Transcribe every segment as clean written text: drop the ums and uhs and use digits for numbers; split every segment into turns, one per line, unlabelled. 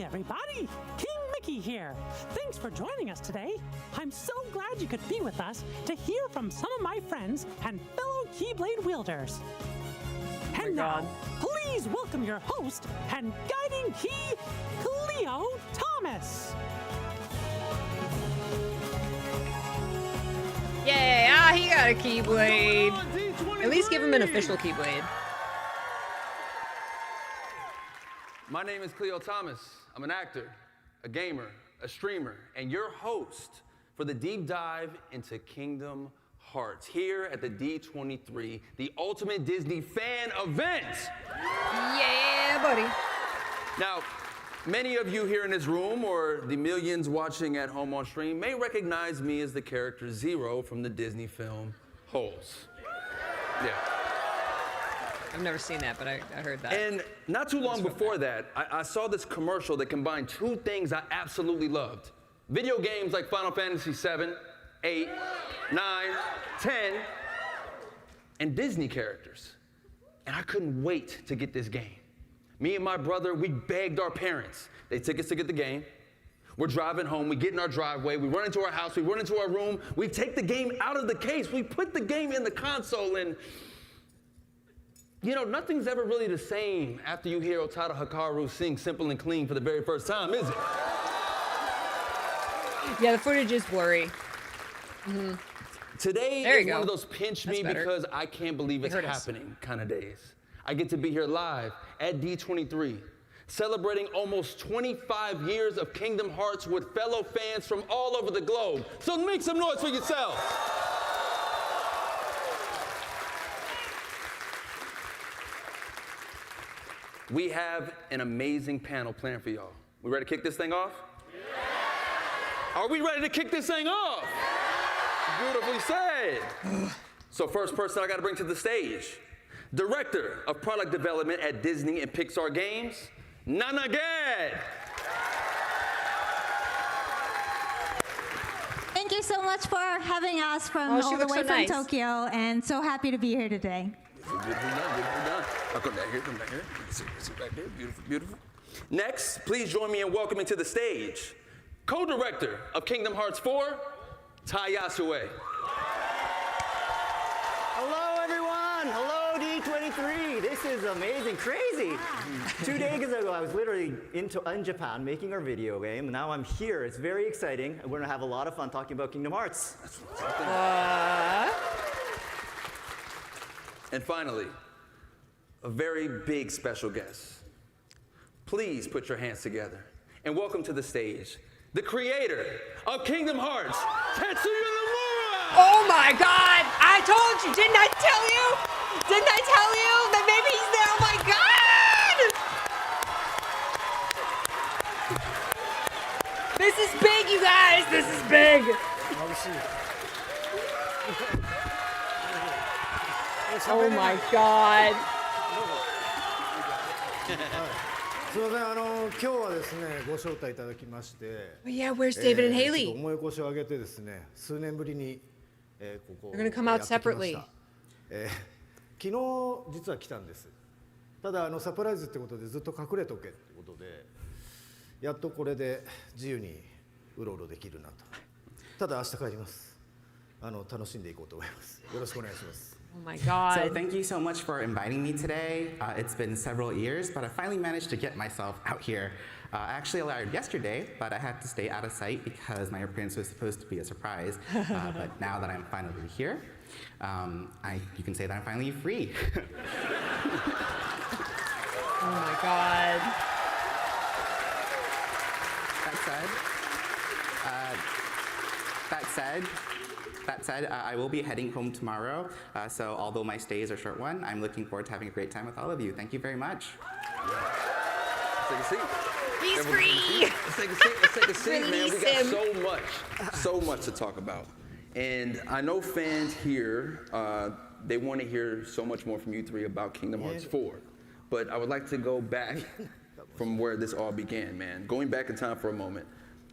everybody! King Mickey here. Thanks for joining us today. I'm so glad you could be with us to hear from some of my friends and fellow Keyblade wielders. And now, please welcome your host and guiding key, Cleo Thomas.
Yay! He got a Keyblade. At least give him an official Keyblade.
My name is Cleo Thomas. I'm an actor, a gamer, a streamer, and your host for the deep dive into Kingdom Hearts here at the D23, the ultimate Disney fan event.
Yeah, buddy.
Now, many of you here in this room or the millions watching at home on stream may recognize me as the character Zero from the Disney film Holes. Yeah.
I've never seen that, but I heard that.
And not too long before that, I saw this commercial that combined two things I absolutely loved. Video games like Final Fantasy 7, 8, 9, 10, and Disney characters. And I couldn't wait to get this game. Me and my brother, we begged our parents. They took us to get the game. We're driving home, we get in our driveway, we run into our house, we run into our room, we take the game out of the case, we put the game in the console, and you know, nothing's ever really the same after you hear Otada Hikaru sing Simple and Clean for the very first time, is it?
Yeah, the footage is blurry. Mm-hmm.
Today is one of those pinch me because I can't believe it's happening kind of days. I get to be here live at D23, celebrating almost 25 years of Kingdom Hearts with fellow fans from all over the globe. So make some noise for yourselves. We have an amazing panel planned for y'all. We ready to kick this thing off? Yeah. Are we ready to kick this thing off? Yeah. Beautifully said. So first person I got to bring to the stage, Director of Product Development at Disney and Pixar Games, Nana Gad.
Thank you so much for having us from all the way from Tokyo, and so happy to be here today.
Beautiful done. I'll come back here, Sit back there, beautiful, beautiful. Next, please join me in welcoming to the stage, co-director of Kingdom Hearts 4, Tai Yasue.
Hello, everyone. Hello, D23. This is amazing, crazy. 2 days ago, I was literally in Japan making our video game. Now I'm here. It's very exciting. We're gonna have a lot of fun talking about Kingdom Hearts.
And finally, a very big special guest. Please put your hands together and welcome to the stage, the creator of Kingdom Hearts, Tetsuya Nomura!
Oh my God! I told you, didn't I tell you? Didn't I tell you that maybe he's there? Oh my God! This is big, you guys! This is big! Oh my God.
すみません、今日はですね、ご招待いただきまして、
Yeah, where's David and Haley?
思い越しを上げてですね、数年ぶりにここ
They're gonna come out separately.
昨日実は来たんです。ただサプライズってことでずっと隠れとけってことで、やっとこれで自由にうろうろできるなと。ただ明日帰ります。楽しんでいこうと思います。よろしくお願いします。
Oh my God.
So thank you so much for inviting me today. It's been several years, but I finally managed to get myself out here. I actually arrived yesterday, but I had to stay out of sight because my appearance was supposed to be a surprise. But now that I'm finally here, you can say that I'm finally free.
Oh my God.
That said, I will be heading home tomorrow, so although my stay is a short one, I'm looking forward to having a great time with all of you. Thank you very much.
Let's take a seat.
He's free!
Let's take a seat, man. We got so much to talk about. And I know fans here, they want to hear so much more from you three about Kingdom Hearts 4. But I would like to go back from where this all began, man. Going back in time for a moment.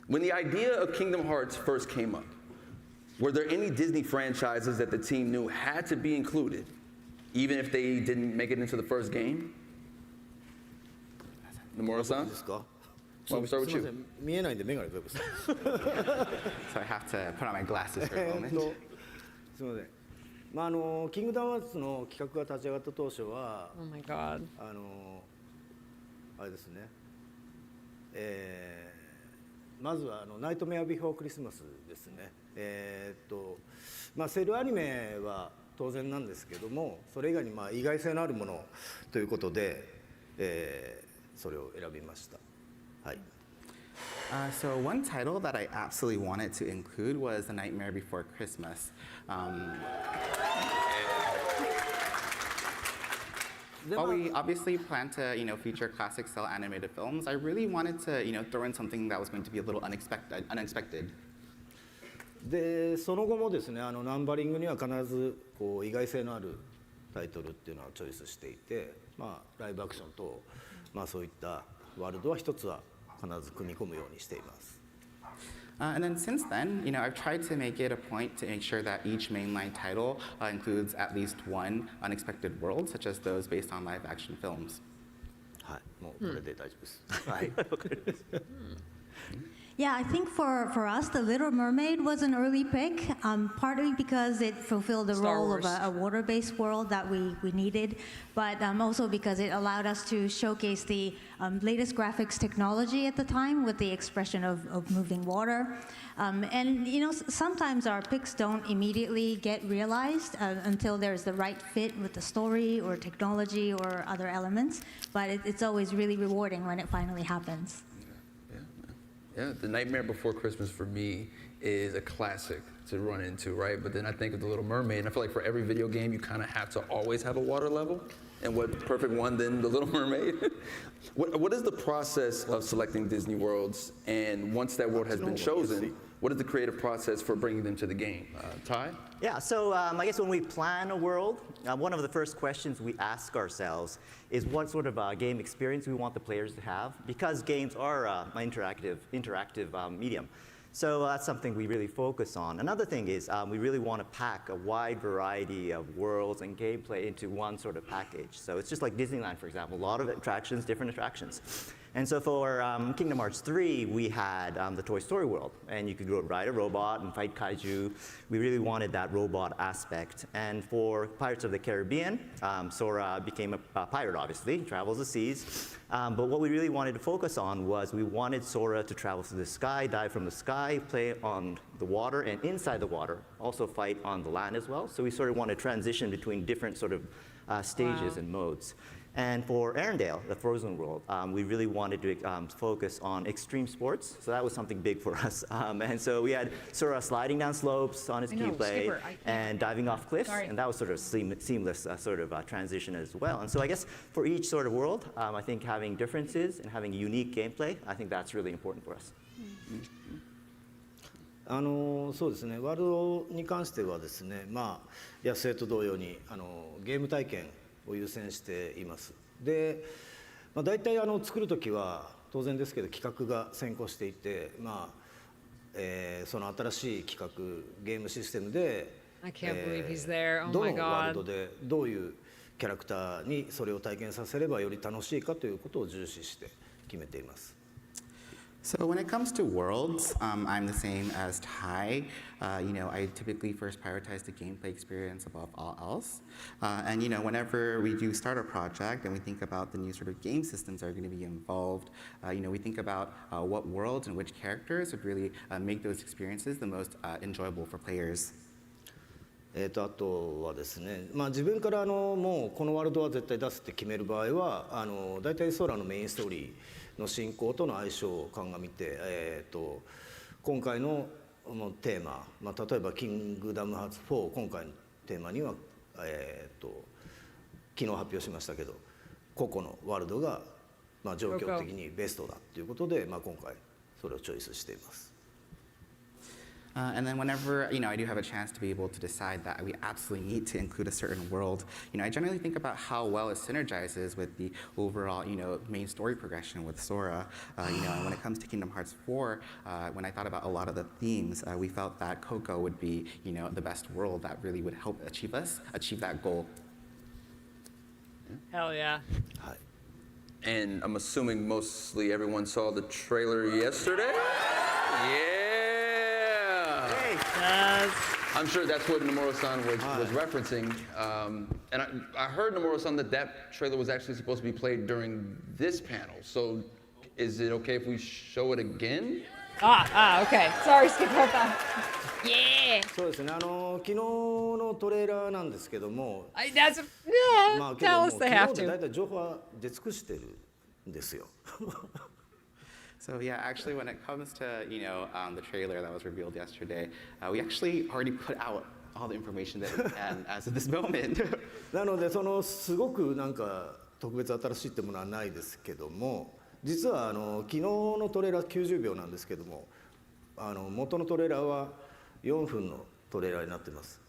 When the idea of Kingdom Hearts first came up, were there any Disney franchises that the team knew had to be included, even if they didn't make it into the first game? Nomura-san? Why don't we start with
すみませ
you?
ん、見えないんで眼鏡どうです
So I have to put on my glasses for a moment.
すみません。キングダムハーツの企画が立ち上がった当初は、
Oh my god.
あれですね。まずはナイトメアビフォークリスマスですね。セルアニメは当然なんですけども、それ以外に意外性のあるものということで、それを選びました。はい。
So one title that I absolutely wanted to include was The Nightmare Before Christmas. While we obviously plan to, feature classic style animated films, I really wanted to, throw in something that was going to be a little unexpected.
で、その後もですね、ナンバリングには必ずこう意外性のあるタイトルっていうのはチョイスしていて、ライブアクションと、そういったワールドは一つは必ず組み込むようにしています。
And then since then, I've tried to make it a point to make sure that each mainline title includes at least one unexpected world, such as those based on live action films.
はい、もうこれで大丈夫です。はい。
Yeah, I think for us, The Little Mermaid was an early pick, partly because it fulfilled the
Star
role
Wars.
of a water-based world that we needed, but also because it allowed us to showcase the latest graphics technology at the time with the expression of moving water. And sometimes our picks don't immediately get realized until there's the right fit with the story or technology or other elements, but it's always really rewarding when it finally happens.
Yeah, The Nightmare Before Christmas for me is a classic to run into, right? But then I think of The Little Mermaid, and I feel like for every video game, you kind of have to always have a water level. And what perfect one than The Little Mermaid? What is the process of selecting Disney worlds? And once that world has been chosen, what is the creative process for bringing them to the game? Ty?
Yeah, so I guess when we plan a world, one of the first questions we ask ourselves is what sort of game experience we want the players to have, because games are an interactive medium. So that's something we really focus on. Another thing is we really want to pack a wide variety of worlds and gameplay into one sort of package. So it's just like Disneyland, for example, a lot of attractions, different attractions. And so for Kingdom Hearts 3, we had the Toy Story world, and you could go ride a robot and fight kaiju. We really wanted that robot aspect. And for Pirates of the Caribbean, Sora became a pirate, obviously, travels the seas. But what we really wanted to focus on was we wanted Sora to travel through the sky, dive from the sky, play on the water, and inside the water, also fight on the land as well. So we sort of want to transition between different sort of stages and modes. And for Arendelle, the Frozen world, we really wanted to focus on extreme sports. So that was something big for us. And so we had Sora sliding down slopes on his keyblade and diving off cliffs. And that was sort of seamless sort of transition as well. And so I guess for each sort of world, I think having differences and having unique gameplay, I think that's really important for us.
そうですね、ワールドに関してはですね、野生と同様にゲーム体験を優先しています。で、大体作るときは当然ですけど企画が先行していて、その新しい企画ゲームシステムで、どのワールドでどういうキャラクターにそれを体験させればより楽しいかということを重視して決めています。
So when it comes to worlds, I'm the same as Ty. I typically first prioritize the gameplay experience above all else. And whenever we do start a project and we think about the new sort of game systems that are going to be involved, we think about what worlds and which characters would really make those experiences the most enjoyable for players.
あとはですね、自分からもうこのワールドは絶対出すって決める場合は大体ソラのメインストーリーの進行との相性を鑑みて、今回のテーマ、例えば「キングダムハーツ4」今回のテーマには、昨日発表しましたけど個々のワールドが、状況的にベストだということで、今回それをチョイスしています。
And then whenever, I do have a chance to be able to decide that we absolutely need to include a certain world, I generally think about how well it synergizes with the overall, main story progression with Sora. When it comes to Kingdom Hearts 4, when I thought about a lot of the themes, we felt that Coco would be, the best world that really would help achieve that goal.
Hell yeah.
はい。
And I'm assuming mostly everyone saw the trailer yesterday? Yeah!
Yes.
I'm sure that's what Nomura-san was referencing. And I heard Nomura-san that trailer was actually supposed to be played during this panel. So is it okay if we show it again?
Okay. Sorry, skip over that. Yeah.
そうですね、昨日のトレーラーなんですけども、
That's
まあ
yeah.
けど
Tell
も
us
う
they
昨
have
日で
to.
大体情報は出尽くしてるんですよ。
So yeah, actually, when it comes to the trailer that was revealed yesterday, we actually already put out all the information that we can as of this moment.
なのですごくなんか特別新しいってものはないですけども、実は昨日のトレーラー90秒なんですけども、元のトレーラーは4分のトレーラーになってます。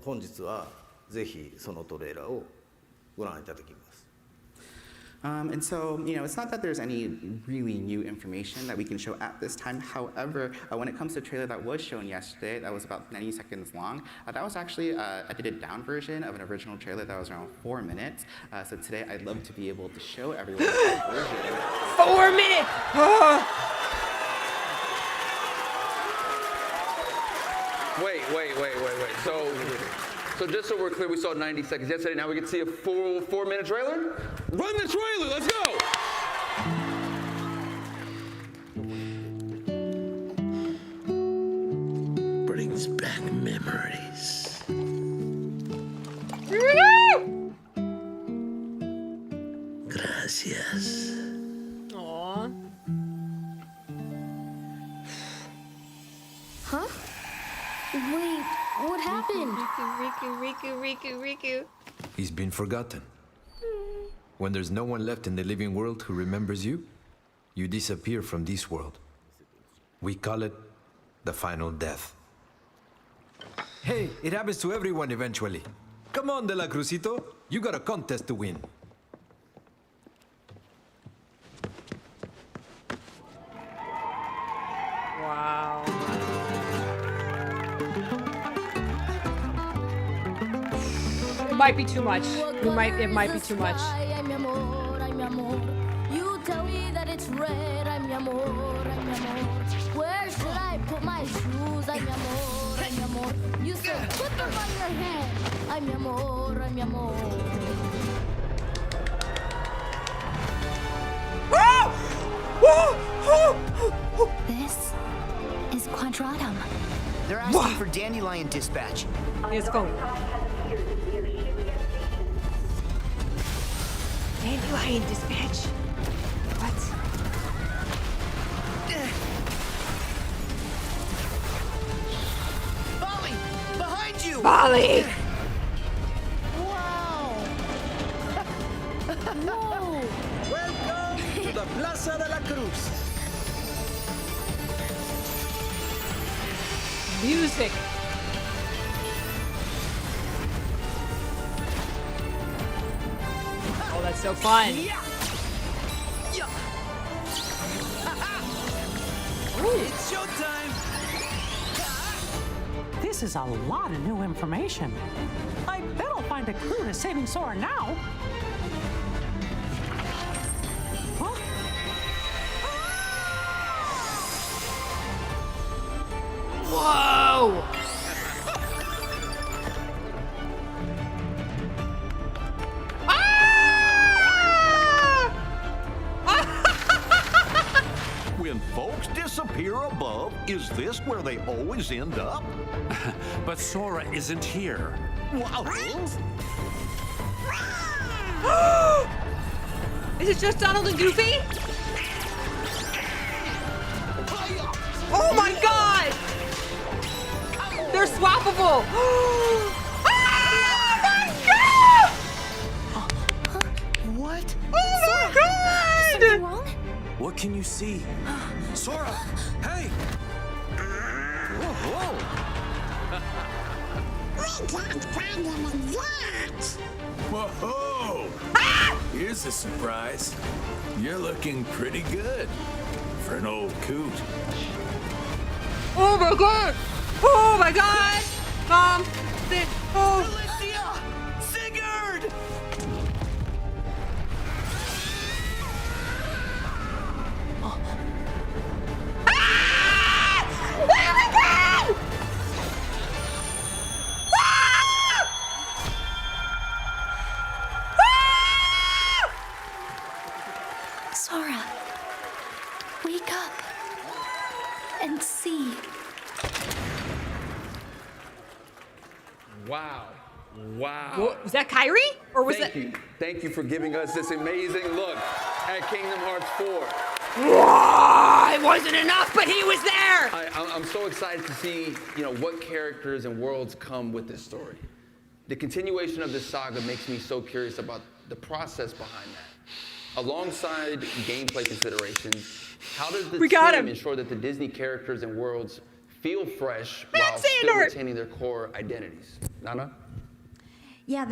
本日はぜひそのトレーラーをご覧いただきます。
And so, it's not that there's any really new information that we can show at this time. However, when it comes to a trailer that was shown yesterday, that was about 90 seconds long, that was actually a edited down version of an original trailer that was around 4 minutes. So today, I'd love to be able to show everyone that version.
4 minutes.
Wait. So just so we're clear, we saw 90 seconds yesterday. Now we can see a full 4-minute trailer? Run the trailer, let's go!
Brings back memories. Gracias.
Aww.
Huh? Wait, what happened?
Riku.
He's been forgotten. When there's no one left in the living world who remembers you, you disappear from this world. We call it the final death. Hey, it happens to everyone eventually. Come on, De La Cruzito. You got a contest to win.
Wow. It might be too much. It might be too much.
Ay, mi amor, ay, mi amor. You tell me that it's red. Ay, mi amor, ay, mi amor. Where should I put my shoes? Ay, mi amor, ay, mi amor. You said put them on your hand. Ay, mi amor, ay, mi amor.
This is Quadratum.
They're asking for Dandelion dispatch.
Let's go. Dandelion dispatch. What?
Bali, behind you!
Bali!
Wow!
Whoa!
Welcome to the Plaza de la Cruz.
Music. Oh, that's so fun.
It's showtime!
This is a lot of new information. I bet I'll find a clue to saving Sora now. Huh?
Whoa!
When folks disappear above, is this where they always end up?
But Sora isn't here.
Wow.
Is it just Donald and Goofy? Oh my god! They're swappable! Oh my god!
What?
Oh my god!
Something wrong?
What can you see?
Sora! Hey!
Whoa!
Whoa! Here's a surprise. You're looking pretty good for an old coot.
Oh my god! Oh my god! Mom! Oh!
Alicia! Sigurd!
Wow. Wow.
Whoa, was that Kyrie? Or was
Thank you. Thank you for giving us this amazing look at Kingdom Hearts 4.
Whoa, it wasn't enough, but he was there.
I'm so excited to see, what characters and worlds come with this story. The continuation of this saga makes me so curious about the process behind that. Alongside gameplay considerations, how does the team ensure that the Disney characters and worlds feel fresh while still retaining their core identities? Nana?
Yeah,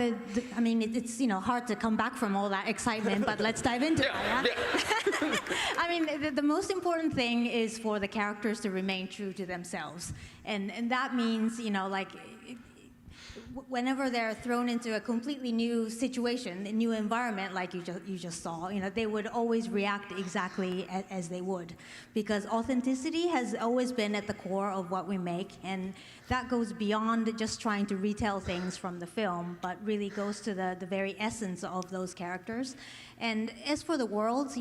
I mean, it's hard to come back from all that excitement, but let's dive into it. Yeah? I mean, the most important thing is for the characters to remain true to themselves, and that means whenever they're thrown into a completely new situation, a new environment, like you just saw, they would always react exactly as they would, because authenticity has always been at the core of what we make, and that goes beyond just trying to retell things from the film, but really goes to the very essence of those characters. And as for the worlds,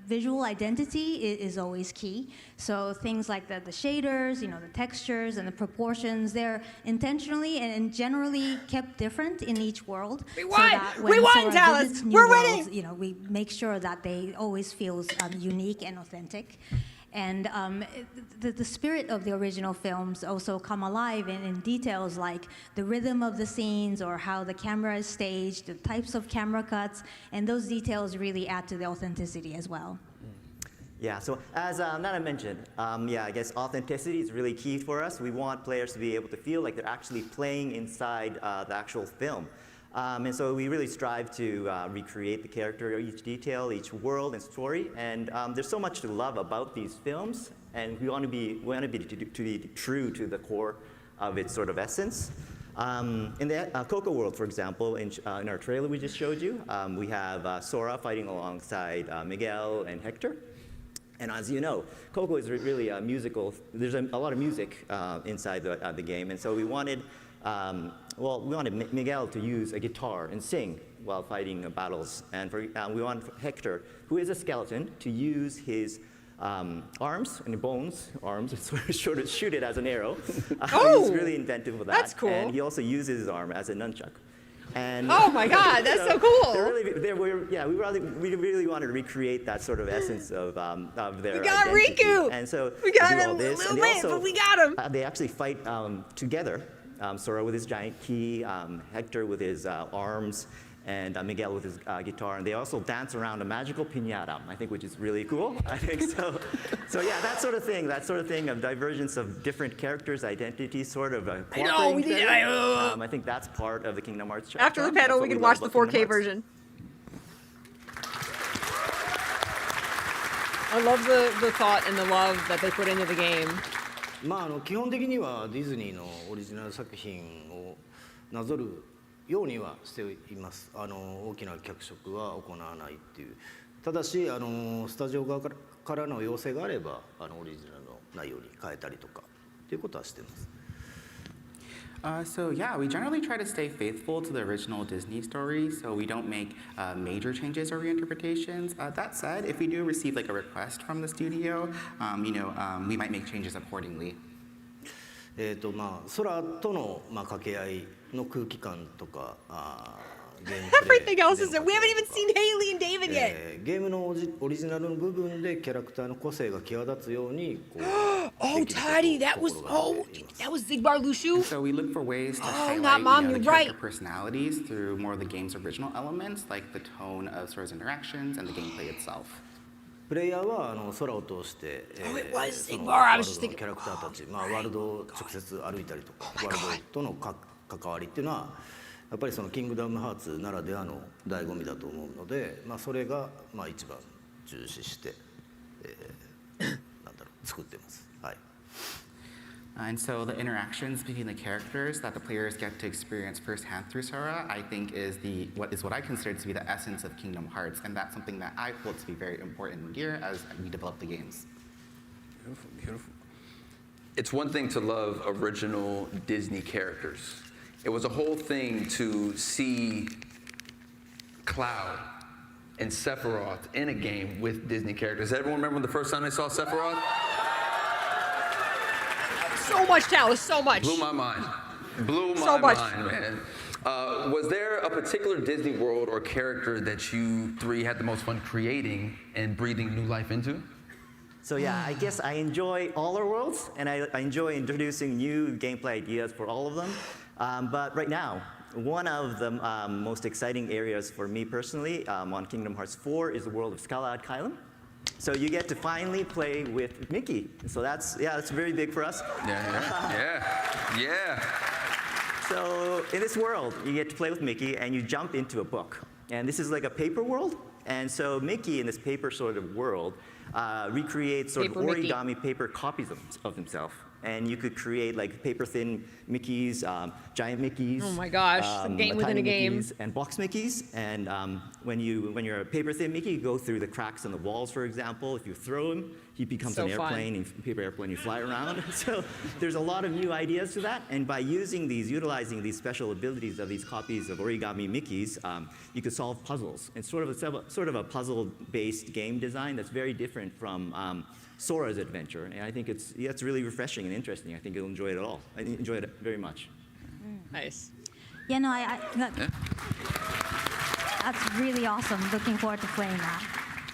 visual identity is always key. So things like the shaders, the textures and the proportions, they're intentionally and generally kept different in each world.
We won, Dallas. We're winning.
We make sure that they always feel unique and authentic. And the spirit of the original films also come alive in details like the rhythm of the scenes or how the camera is staged, the types of camera cuts, and those details really add to the authenticity as well.
Yeah, so as Nana mentioned, I guess authenticity is really key for us. We want players to be able to feel like they're actually playing inside the actual film. And so we really strive to recreate the character, each detail, each world and story. And there's so much to love about these films, and we want to be true to the core of its sort of essence. In the Coco world, for example, in our trailer we just showed you, we have Sora fighting alongside Miguel and Hector. And as you know, Coco is really a musical. There's a lot of music inside the game, and so we wanted. We wanted Miguel to use a guitar and sing while fighting battles. And we want Hector, who is a skeleton, to use his arms and bones, and sort of shoot it as an arrow. He's really inventive with that.
That's cool.
And he also uses his arm as a nunchuck. And
oh my God, that's so cool!
We really wanted to recreate that sort of essence of their
We got
identity.
Riku!
And so
we got him
all
a
this.
little bit, but we got him!
They actually fight together. Sora with his giant key, Hector with his arms, and Miguel with his guitar. And they also dance around a magical piñata, I think, which is really cool. I think so. So yeah, that sort of thing of divergence of different characters' identities, sort of cooperating. I think that's part of the Kingdom Hearts charm.
After the panel, we can watch the 4K version. I love the thought and the love that they put into the game.
基本的にはディズニーのオリジナル作品をなぞるようにはしています。大きな脚色は行わないっていう。ただしスタジオ側からの要請があればオリジナルの内容に変えたりとかっていうことはしてます。
So yeah, we generally try to stay faithful to the original Disney story, so we don't make major changes or reinterpretations. That said, if we do receive like a request from the studio, we might make changes accordingly.
空との掛け合いの空気感とか
Everything else is there. We haven't even seen Haley and David yet.
ゲームのオリジナルの部分でキャラクターの個性が際立つようにこう
Oh, Toddy, that was Zigbar Lushu.
So we look for ways to highlight the character personalities through more of the game's original elements, like the tone of Sora's interactions and the gameplay itself.
プレイヤーは空を通して、そのワールドのキャラクターたち、ワールドを直接歩いたりとか、ワールドとの関わりっていうのはやっぱりそのキングダムハーツならではの醍醐味だと思うので、それが一番重視して、作ってます。はい。
And so the interactions between the characters that the players get to experience firsthand through Sora, I think is what I consider to be the essence of Kingdom Hearts, and that's something that I hold to be very important here as we develop the games.
Beautiful, beautiful. It's one thing to love original Disney characters. It was a whole thing to see Cloud and Sephiroth in a game with Disney characters. Does everyone remember the first time they saw Sephiroth?
So much, Talos, so much.
Blew my mind. Blew
So
my
much.
mind, man. Was there a particular Disney world or character that you three had the most fun creating and breathing new life into?
So yeah, I guess I enjoy all our worlds, and I enjoy introducing new gameplay ideas for all of them. But right now, one of the most exciting areas for me personally on Kingdom Hearts 4 is the world of Skyloud Kylam. So you get to finally play with Mickey. So that's very big for us.
Yeah.
So in this world, you get to play with Mickey, and you jump into a book. And this is like a paper world. And so Mickey, in this paper sort of world, recreates sort of origami paper copies of himself. And you could create like paper thin Mickeys, giant Mickeys.
Oh my gosh, a game within a game.
Mickeys, and box Mickeys. And when you're a paper thin Mickey, you go through the cracks in the walls, for example. If you throw him, he becomes
So
an airplane, and paper airplane, you fly around. So there's a lot of new ideas to that. And by utilizing these special abilities of these copies of origami Mickeys, you could solve puzzles. It's sort of a puzzle-based game design that's very different from Sora's adventure, and I think it's really refreshing and interesting. I think you'll enjoy it all. I enjoyed it very much.
Nice.
Yeah, no, that's really awesome. Looking forward to playing that.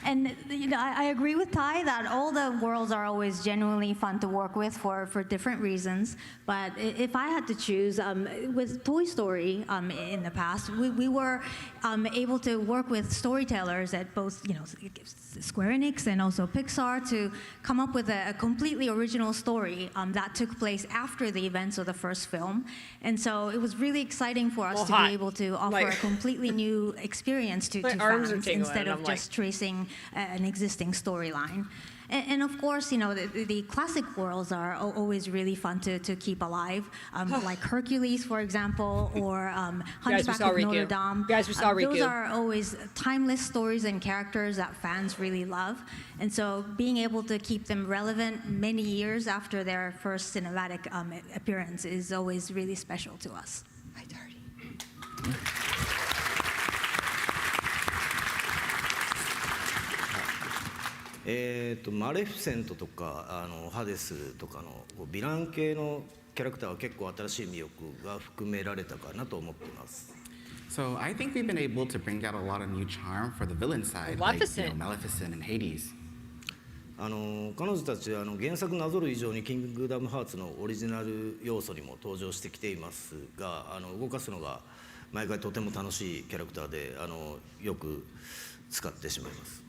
And I agree with Ty that all the worlds are always genuinely fun to work with for different reasons. But if I had to choose, with Toy Story in the past, we were able to work with storytellers at both Square Enix and also Pixar to come up with a completely original story that took place after the events of the first film. And so it was really exciting for us to be able to offer a completely new experience to fans instead of just tracing an existing storyline. And of course, the classic worlds are always really fun to keep alive, like Hercules, for example, or Hunchback of Notre Dame. Those are always timeless stories and characters that fans really love. And so being able to keep them relevant many years after their first cinematic appearance is always really special to us.
マレフィセントとかハデスとかのヴィラン系のキャラクターは結構新しい魅力が含められたかなと思っています。
So I think we've been able to bring out a lot of new charm for the villain side, like Maleficent and Hades.
彼女たちは原作なぞる以上にキングダムハーツのオリジナル要素にも登場してきていますが、動かすのが毎回とても楽しいキャラクターでよく使ってしまいます。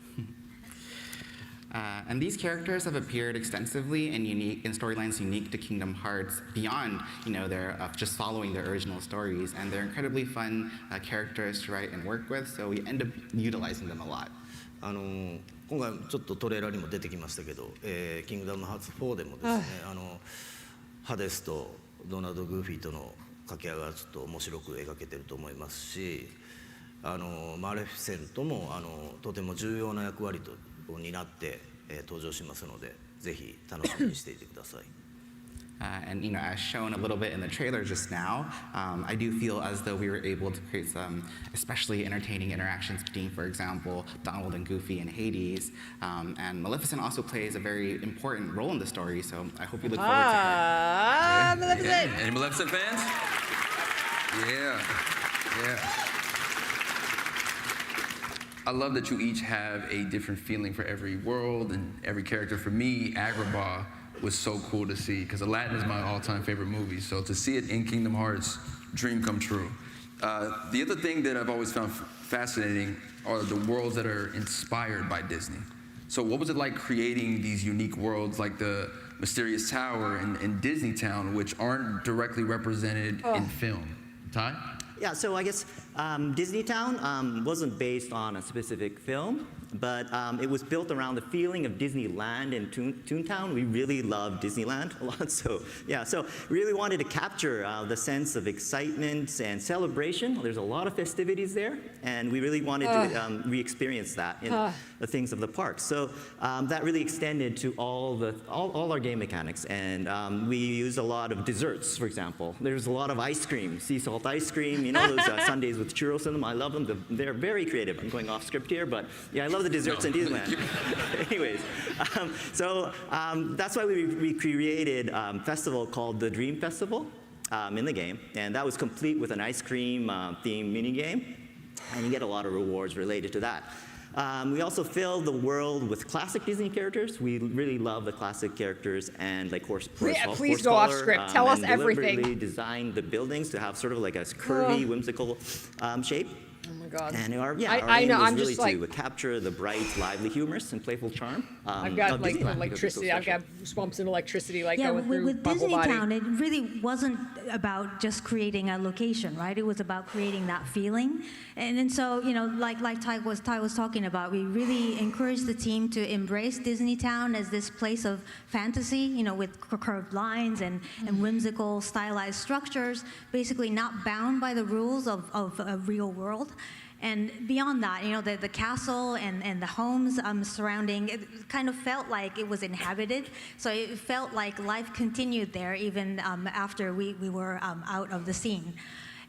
And these characters have appeared extensively in storylines unique to Kingdom Hearts beyond, their just following their original stories, and they're incredibly fun characters to write and work with, so we end up utilizing them a lot.
今回ちょっとトレーラーにも出てきましたけど、キングダムハーツ4でもですね、ハデスとドナルド・グーフィーとの掛け合いがちょっと面白く描けてると思いますし、マレフィセントもとても重要な役割を担って、登場しますので、ぜひ楽しみにしていてください。
And as shown a little bit in the trailer just now, I do feel as though we were able to create some especially entertaining interactions between, for example, Donald and Goofy and Hades. And Maleficent also plays a very important role in the story, so I hope you look forward to her.
Maleficent!
Any Maleficent fans? Yeah. I love that you each have a different feeling for every world and every character. For me, Agrabah was so cool to see because Aladdin is my all-time favorite movie. So to see it in Kingdom Hearts, dream come true. The other thing that I've always found fascinating are the worlds that are inspired by Disney. So what was it like creating these unique worlds like the Mysterious Tower and Disney Town, which aren't directly represented in film? Ty?
Yeah, so I guess Disney Town wasn't based on a specific film, but it was built around the feeling of Disneyland and Toontown. We really love Disneyland a lot, so really wanted to capture the sense of excitement and celebration. There's a lot of festivities there, and we really wanted to re-experience that in the things of the park. So that really extended to all our game mechanics, and we used a lot of desserts, for example. There's a lot of ice cream, sea salt ice cream, those sundaes with churros in them. I love them. They're very creative. I'm going off script here, but yeah, I love the desserts in Disneyland. Anyways, so that's why we created a festival called the Dream Festival. in the game, and that was complete with an ice cream themed mini game, and you get a lot of rewards related to that. We also filled the world with classic Disney characters. We really love the classic characters and like
Please go off script. Tell us everything.
Deliberately designed the buildings to have sort of like a curvy, whimsical shape.
Oh my God.
And our
I
aim
know,
was
I'm
really
just like,
to capture the bright, lively, humorous, and playful charm.
I've got
of
like
Disneyland,
electricity. I've got swamps and electricity like
Yeah,
going through
with
Bubble
Disney
Body.
Town, it really wasn't about just creating a location, right? It was about creating that feeling. And so, you know, like Ty was talking about, we really encouraged the team to embrace Disney Town as this place of fantasy, you know, with curved lines and whimsical, stylized structures, basically not bound by the rules of a real world. And beyond that, you know, the castle and the homes surrounding, it kind of felt like it was inhabited. So it felt like life continued there even after we were out of the scene.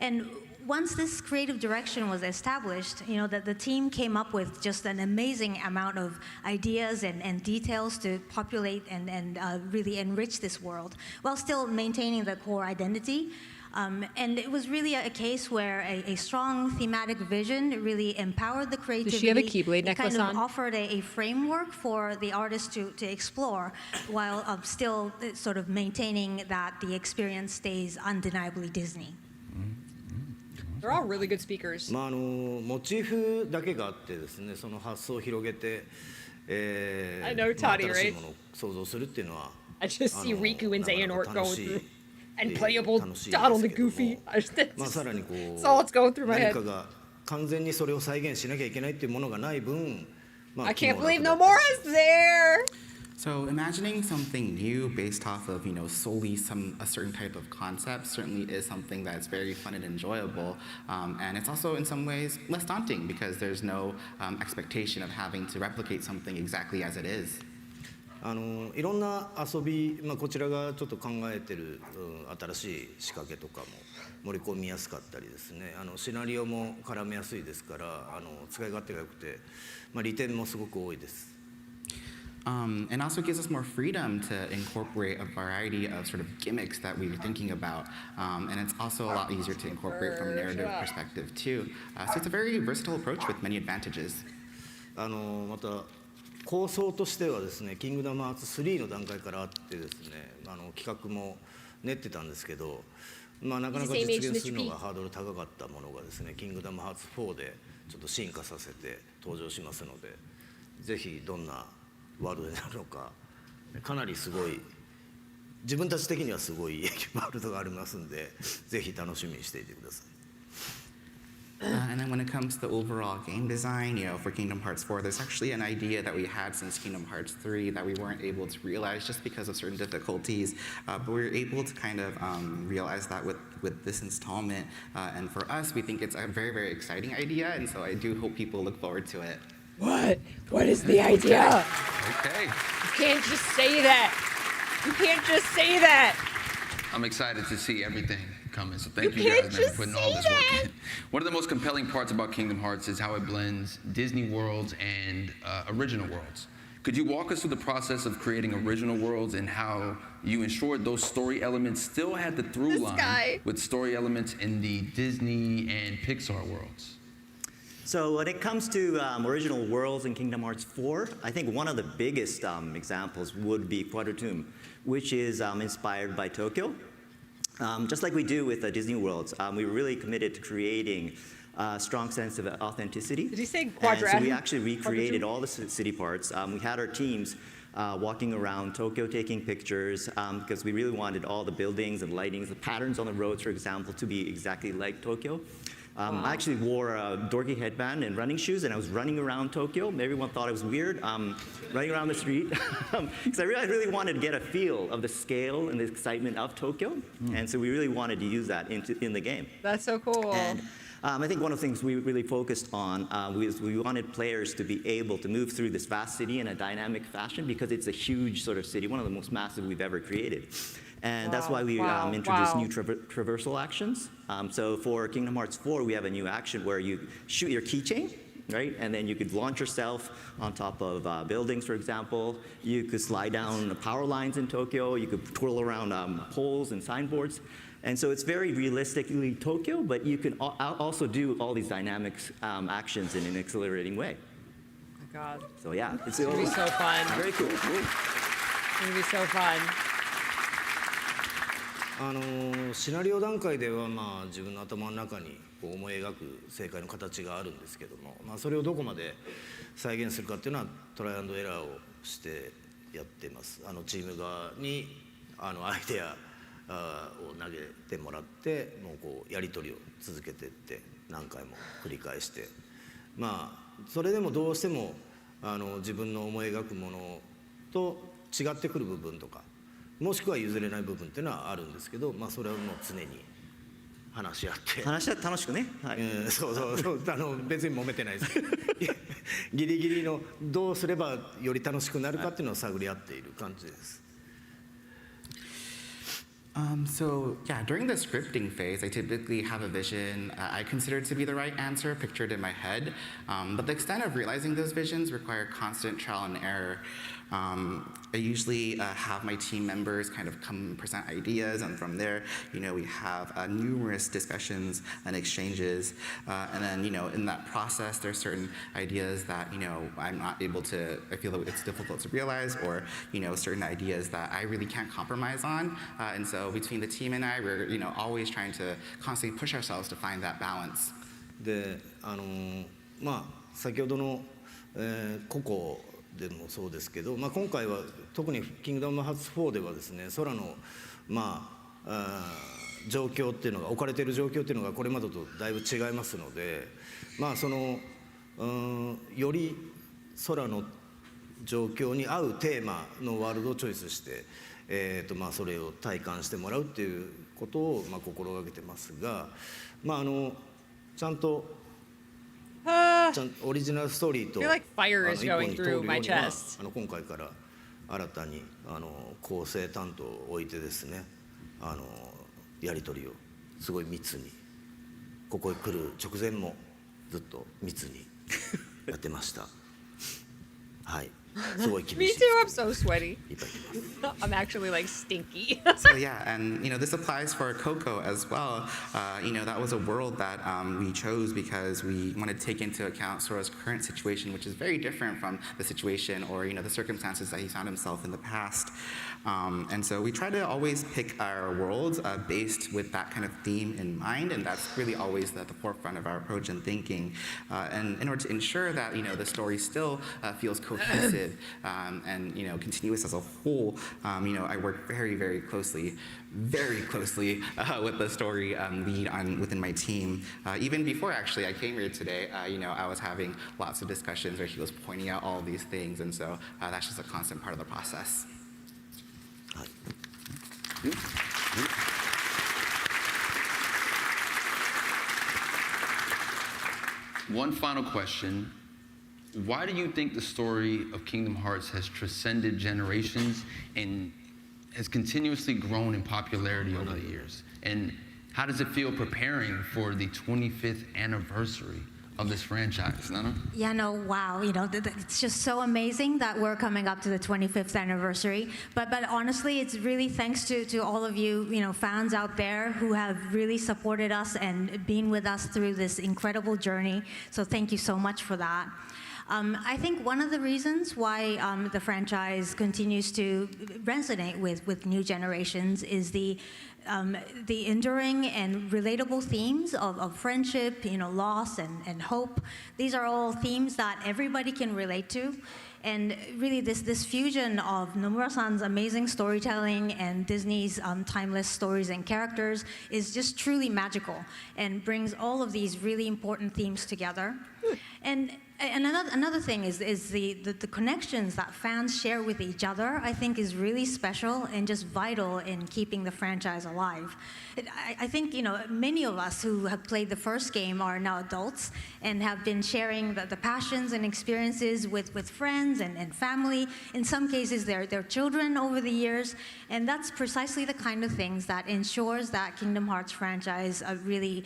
And once this creative direction was established, you know, the team came up with just an amazing amount of ideas and details to populate and really enrich this world while still maintaining the core identity. And it was really a case where a strong thematic vision really empowered the creativity.
Does she have a Keyblade necklace
kind of
on?
offered a framework for the artist to explore while still sort of maintaining that the experience stays undeniably Disney.
They're all really good speakers.
モチーフだけがあってですね、その発想を広げて、
I know Toddy,
新しい
right?
ものを創造するっていうのは、
I just see Riku and Xehanort going
楽しい
through and playable
楽しい
Donald
で
the
すけども
Goofy. I just,
まあさらにこ
that's all that's going through
う
my
何
head.
かが完全にそれを再現しなきゃいけないっていうものがない分、まあ
I can't
機能楽
believe
だったり
Nomura's there.
So imagining something new based off of, you know, solely a certain type of concept certainly is something that's very fun and enjoyable. And it's also in some ways less daunting because there's no expectation of having to replicate something exactly as it is.
いろんな遊び、まあ、こちらがちょっと考えてる、新しい仕掛けとかも盛り込みやすかったりですね、シナリオも絡めやすいですから、使い勝手が良くて、まあ、利点もすごく多いです。
And also gives us more freedom to incorporate a variety of sort of gimmicks that we were thinking about. And it's also a lot easier to incorporate from a narrative perspective too. So it's a very versatile approach with many advantages.
また構想としてはですね、キングダムハーツ3の段階からあってですね、企画も練ってたんですけど、まあ、なかなか実現するのがハードル高かったものがですね、キングダムハーツ4でちょっと進化させて登場しますので、ぜひどんなワールドになるのか、かなりすごい、自分たち的にはすごいワールドがありますんで、ぜひ楽しみにしていてください。
And then when it comes to the overall game design, you know, for Kingdom Hearts 4, there's actually an idea that we had since Kingdom Hearts 3 that we weren't able to realize just because of certain difficulties. But we were able to kind of realize that with this installment. And for us, we think it's a very, very exciting idea. And so I do hope people look forward to it.
What? What is the idea?
Okay.
You can't just say that. You can't just say that.
I'm excited to see everything coming, so thank you guys, man, for putting all this work in. One of the most compelling parts about Kingdom Hearts is how it blends Disney worlds and original worlds. Could you walk us through the process of creating original worlds and how you ensured those story elements still had the through line with story elements in the Disney and Pixar worlds?
So when it comes to original worlds in Kingdom Hearts 4, I think one of the biggest examples would be Quadrotomb, which is inspired by Tokyo. Just like we do with Disney worlds, we were really committed to creating a strong sense of authenticity.
Did he say
And
quadratum?
so we actually recreated all the city parts. We had our teams walking around Tokyo taking pictures because we really wanted all the buildings and lightings, the patterns on the roads, for example, to be exactly like Tokyo. I actually wore a dorky headband and running shoes, and I was running around Tokyo. Everyone thought I was weird, running around the street, because I really wanted to get a feel of the scale and the excitement of Tokyo, and so we really wanted to use that in the game.
That's so cool.
And I think one of the things we really focused on was we wanted players to be able to move through this vast city in a dynamic fashion because it's a huge sort of city, one of the most massive we've ever created. And that's why we introduced new traversal actions. So for Kingdom Hearts 4, we have a new action where you shoot your keychain, right? And then you could launch yourself on top of buildings, for example. You could slide down power lines in Tokyo. You could twirl around poles and signboards. And so it's very realistically Tokyo, but you can also do all these dynamic actions in an exhilarating way.
Oh my God.
So yeah, it's
gonna be so fun.
Very cool.
It's gonna be so fun.
シナリオ段階ではまあ自分の頭の中にこう思い描く正解の形があるんですけども、まあ、それをどこまで再現するかっていうのはトライアンドエラーをしてやってます。チーム側にアイデアを投げてもらってもうこうやり取りを続けていって何回も繰り返して、まあそれでもどうしても自分の思い描くものと違ってくる部分とかもしくは譲れない部分っていうのはあるんですけど、まあそれはもう常に話し合って
楽しくね、はい、
そう別に揉めてないですギリギリのどうすればより楽しくなるかっていうのを探り合っている感じです。
So yeah, during the scripting phase, I typically have a vision I consider to be the right answer pictured in my head, but the extent of realizing those visions require constant trial and error. I usually have my team members kind of come and present ideas, and from there, we have numerous discussions and exchanges, and then, in that process, there's certain ideas that, I'm not able to, I feel that it's difficult to realize, or, certain ideas that I really can't compromise on, and so between the team and I, we're, always trying to constantly push ourselves to find that balance.
で、まあ先ほどの、ココでもそうですけど、まあ、今回は特に「キングダムハーツ4」ではですね、空の、まあ、状況っていうのが置かれている状況っていうのがこれまでとだいぶ違いますので、まあ、より空の状況に合うテーマのワールドをチョイスして、まあ、それを体感してもらうっていうことを、まあ、心がけてますが、まあ、ちゃんとオリジナルストーリーと一本に通るようには今回から新たに構成担当を置いてですね、やり取りをすごい密にここへ来る直前もずっと密にやってました。はい。
Me too, I'm so sweaty. I'm actually like stinky.
So yeah, and this applies for Coco as well. That was a world that we chose because we wanted to take into account Sora's current situation, which is very different from the situation or the circumstances that he found himself in the past. And so we try to always pick our worlds based with that kind of theme in mind, and that's really always at the forefront of our approach and thinking. And in order to ensure that the story still feels cohesive and continuous as a whole, I work very, very closely with the story lead within my team. Even before actually I came here today, I was having lots of discussions where he was pointing out all of these things, and so that's just a constant part of the process.
One final question. Why do you think the story of Kingdom Hearts has transcended generations and has continuously grown in popularity over the years? And how does it feel preparing for the 25th anniversary of this franchise, Nana?
Yeah, no, wow, it's just so amazing that we're coming up to the 25th anniversary. But honestly, it's really thanks to all of you, fans out there who have really supported us and been with us through this incredible journey. So thank you so much for that. I think one of the reasons why the franchise continues to resonate with new generations is the enduring and relatable themes of friendship, loss and hope. These are all themes that everybody can relate to. And really this fusion of Nomura-san's amazing storytelling and Disney's timeless stories and characters is just truly magical and brings all of these really important themes together. And another thing is the connections that fans share with each other, I think, is really special and just vital in keeping the franchise alive. I think, many of us who have played the first game are now adults and have been sharing the passions and experiences with friends and family. In some cases, their children over the years. And that's precisely the kind of things that ensures that Kingdom Hearts franchise really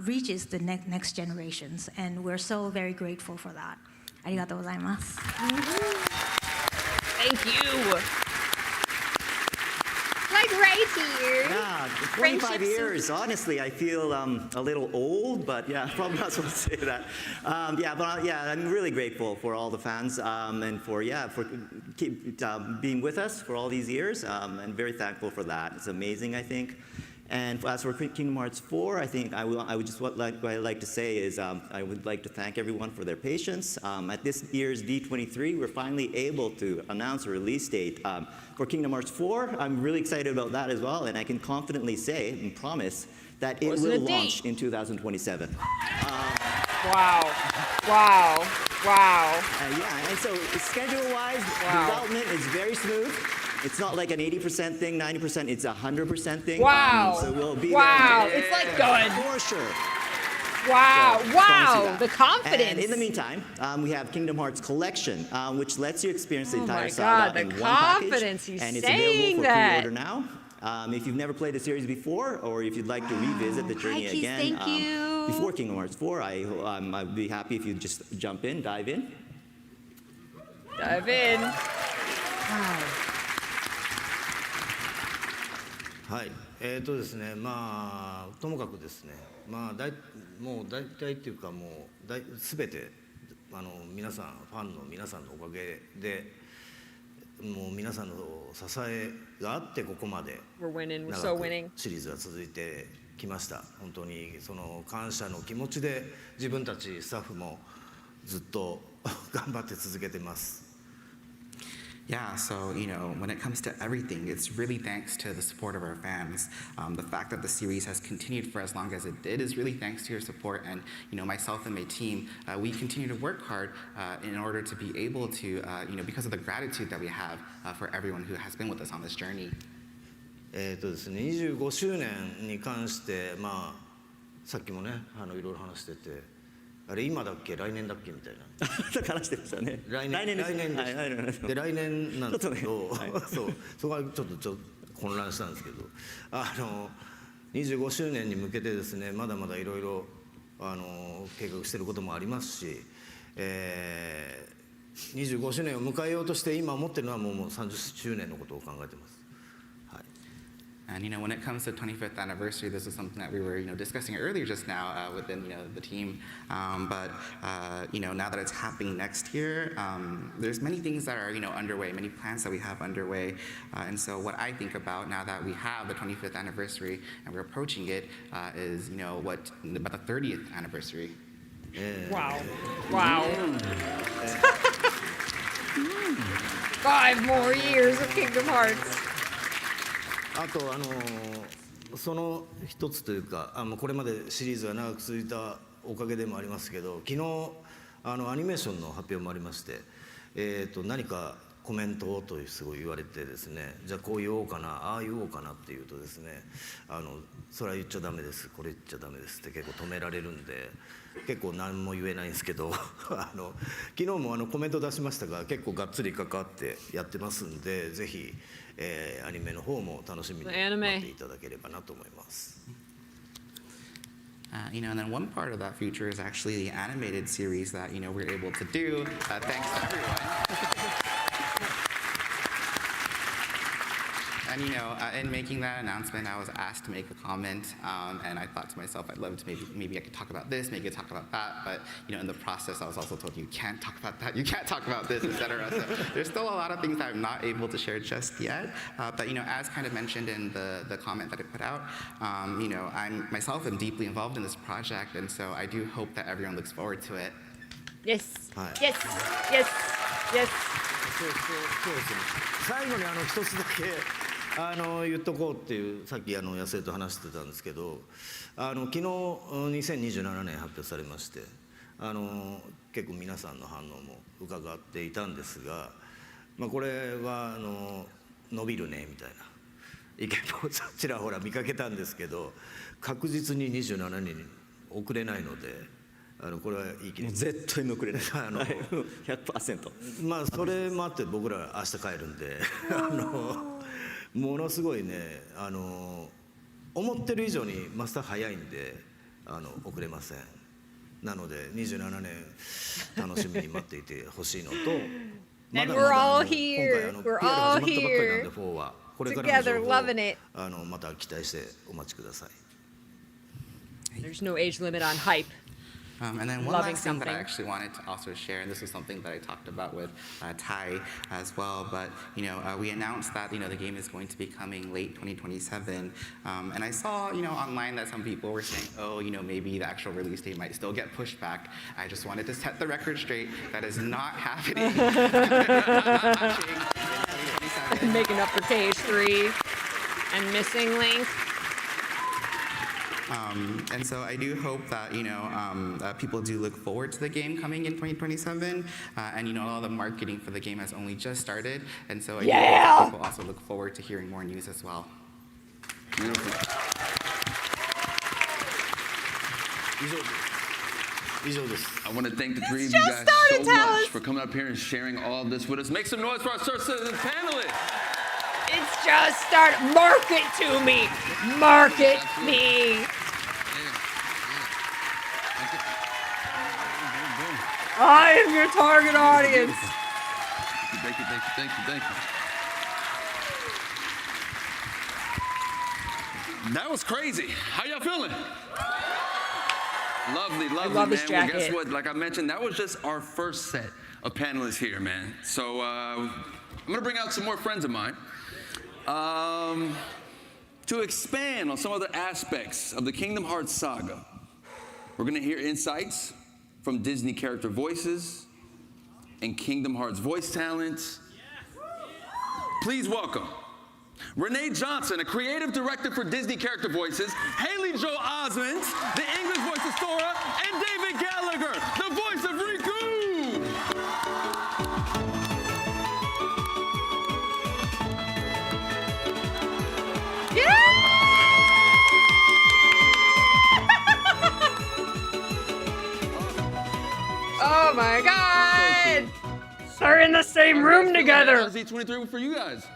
reaches the next generations. And we're so very grateful for that. ありがとうございます。
Thank you. Like right right here.
Yeah, 25
Friendships.
years. Honestly, I feel a little old, but yeah, probably not supposed to say that. I'm really grateful for all the fans and for keep being with us for all these years. And very thankful for that. It's amazing, I think. And as for Kingdom Hearts 4, I think what I'd like to say is I would like to thank everyone for their patience. At this year's D23, we're finally able to announce a release date for Kingdom Hearts 4. I'm really excited about that as well, and I can confidently say and promise that it will launch in 2027.
Wow.
And so schedule-wise, development is very smooth. It's not like an 80% thing, 90%, it's a 100% thing.
Wow.
So we'll be
wow.
there.
It's like going.
For sure.
Wow.
So,
wow. The confidence.
And in the meantime, we have Kingdom Hearts Collection, which lets you experience the entire
my
saga
God,
in
the
one package.
confidence he's
And it's
saying
available for
that.
pre-order now. If you've never played the series before, or if you'd like to revisit the journey
Hi, Keith,
again,
thank you.
before Kingdom Hearts 4, I'd be happy if you just jump in, dive in.
Dive in.
Wow.
はいですね、まあともかくですね、まあもう大体っていうかもう全て皆さんファンの皆さんのおかげでもう皆さんの支えがあってここまで
We're winning. We're
長
so
く
winning.
シリーズが続いてきました。本当にその感謝の気持ちで自分たちスタッフもずっと頑張って続けてます。
Yeah, so, when it comes to everything, it's really thanks to the support of our fans. The fact that the series has continued for as long as it did is really thanks to your support. And, myself and my team, we continue to work hard in order to be able to, because of the gratitude that we have for everyone who has been with us on this journey.
ですね、25周年に関して、まあ、さっきもね、いろいろ話してて、あれ今だっけ来年だっけみたいな
話してましたね。
来年ですで来年なんですけど、そこはちょっと混乱したんですけど、25周年に向けてですね、まだまだいろいろ計画していることもありますし、25周年を迎えようとして今思ってるのはもう30周年のことを考えてます。
And when it comes to 25th anniversary, this is something that we were discussing earlier just now within the team. But now that it's happening next year, there's many things that are underway, many plans that we have underway. And so what I think about now that we have the 25th anniversary and we're approaching it is about the 30th anniversary.
Wow. 5 more years of Kingdom Hearts.
あとその一つというかこれまでシリーズが長く続いたおかげでもありますけど、昨日アニメーションの発表もありまして、何かコメントをとすごい言われてですね、じゃあこう言おうかなああ言おうかなっていうとですね、それは言っちゃダメです、これ言っちゃダメですって結構止められるんで結構何も言えないんですけど昨日もコメント出しましたが結構がっつり関わってやってますんで、ぜひアニメの方も楽しみに待っていただければなと思います。
And then one part of that future is actually the animated series that we're able to do. Thanks to everyone. And in making that announcement, I was asked to make a comment, and I thought to myself, I'd love to maybe I could talk about this, maybe I could talk about that, but in the process, I was also told you can't talk about that, you can't talk about this, etc. So there's still a lot of things that I'm not able to share just yet. But as kind of mentioned in the comment that I put out, I myself am deeply involved in this project, and so I do hope that everyone looks forward to it.
Yes.
はい。
Yes. Yes. Yes.
そうですね。最後に一つだけ。言っとこうっていうさっき安江と話してたんですけど、昨日2027年発表されまして、結構皆さんの反応も伺っていたんですが、これは伸びるねみたいな意見もちらほら見かけたんですけど、確実に27年に遅れないので。これはいい気に
絶対に遅れない100%。
まあそれもあって僕ら明日帰るんでものすごいね思ってる以上にマスター早いんで遅れません。なので27年楽しみに待っていてほしいのとまだまだ今回PR始まったばっかりなんで4はこれからの情
Together,
報を
loving it.
また期待してお待ちください。
There's no age limit on hype.
And then one
Loving
last thing that I
something.
actually wanted to also share, and this is something that I talked about with Ty as well, but we announced that the game is going to be coming late 2027, and I saw online that some people were saying, oh, maybe the actual release date might still get pushed back. I just wanted to set the record straight. That is not happening.
Making up for KH3 and missing Link.
And so I do hope that people do look forward to the game coming in 2027, and all the marketing for the game has only just started, and so I do hope that people also look forward to hearing more news as well.
Beautiful. I want to thank the three of you guys so much for coming up here and sharing all of this with us. Make some noise for our citizens panelists.
It's just started. Market to me. Market me. I am your target audience.
Thank you. That was crazy. How y'all feeling? Lovely,
love
man.
this jacket.
Well, guess what? Like I mentioned, that was just our first set of panelists here, man. So I'm gonna bring out some more friends of mine to expand on some other aspects of the Kingdom Hearts saga. We're gonna hear insights from Disney character voices and Kingdom Hearts voice talent. Please welcome Renee Johnson, a creative director for Disney character voices, Haley Joel Osment, the English voice of Sora, and David Gallagher, the voice of Riku.
Oh my God! They're in the same room together.
How's D23 for you guys?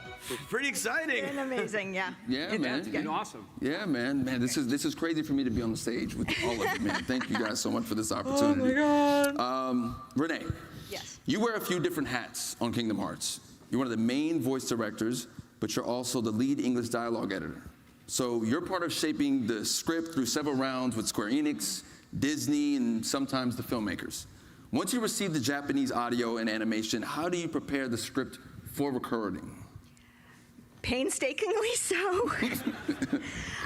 Pretty exciting.
And amazing, yeah.
Yeah, man.
It's been awesome.
Yeah, man. This is crazy for me to be on the stage with all of you, man. Thank you guys so much for this opportunity.
Oh my God.
Renee.
Yes.
You wear a few different hats on Kingdom Hearts. You're one of the main voice directors, but you're also the lead English dialogue editor. So you're part of shaping the script through several rounds with Square Enix, Disney, and sometimes the filmmakers. Once you receive the Japanese audio and animation, how do you prepare the script for recording?
Painstakingly so.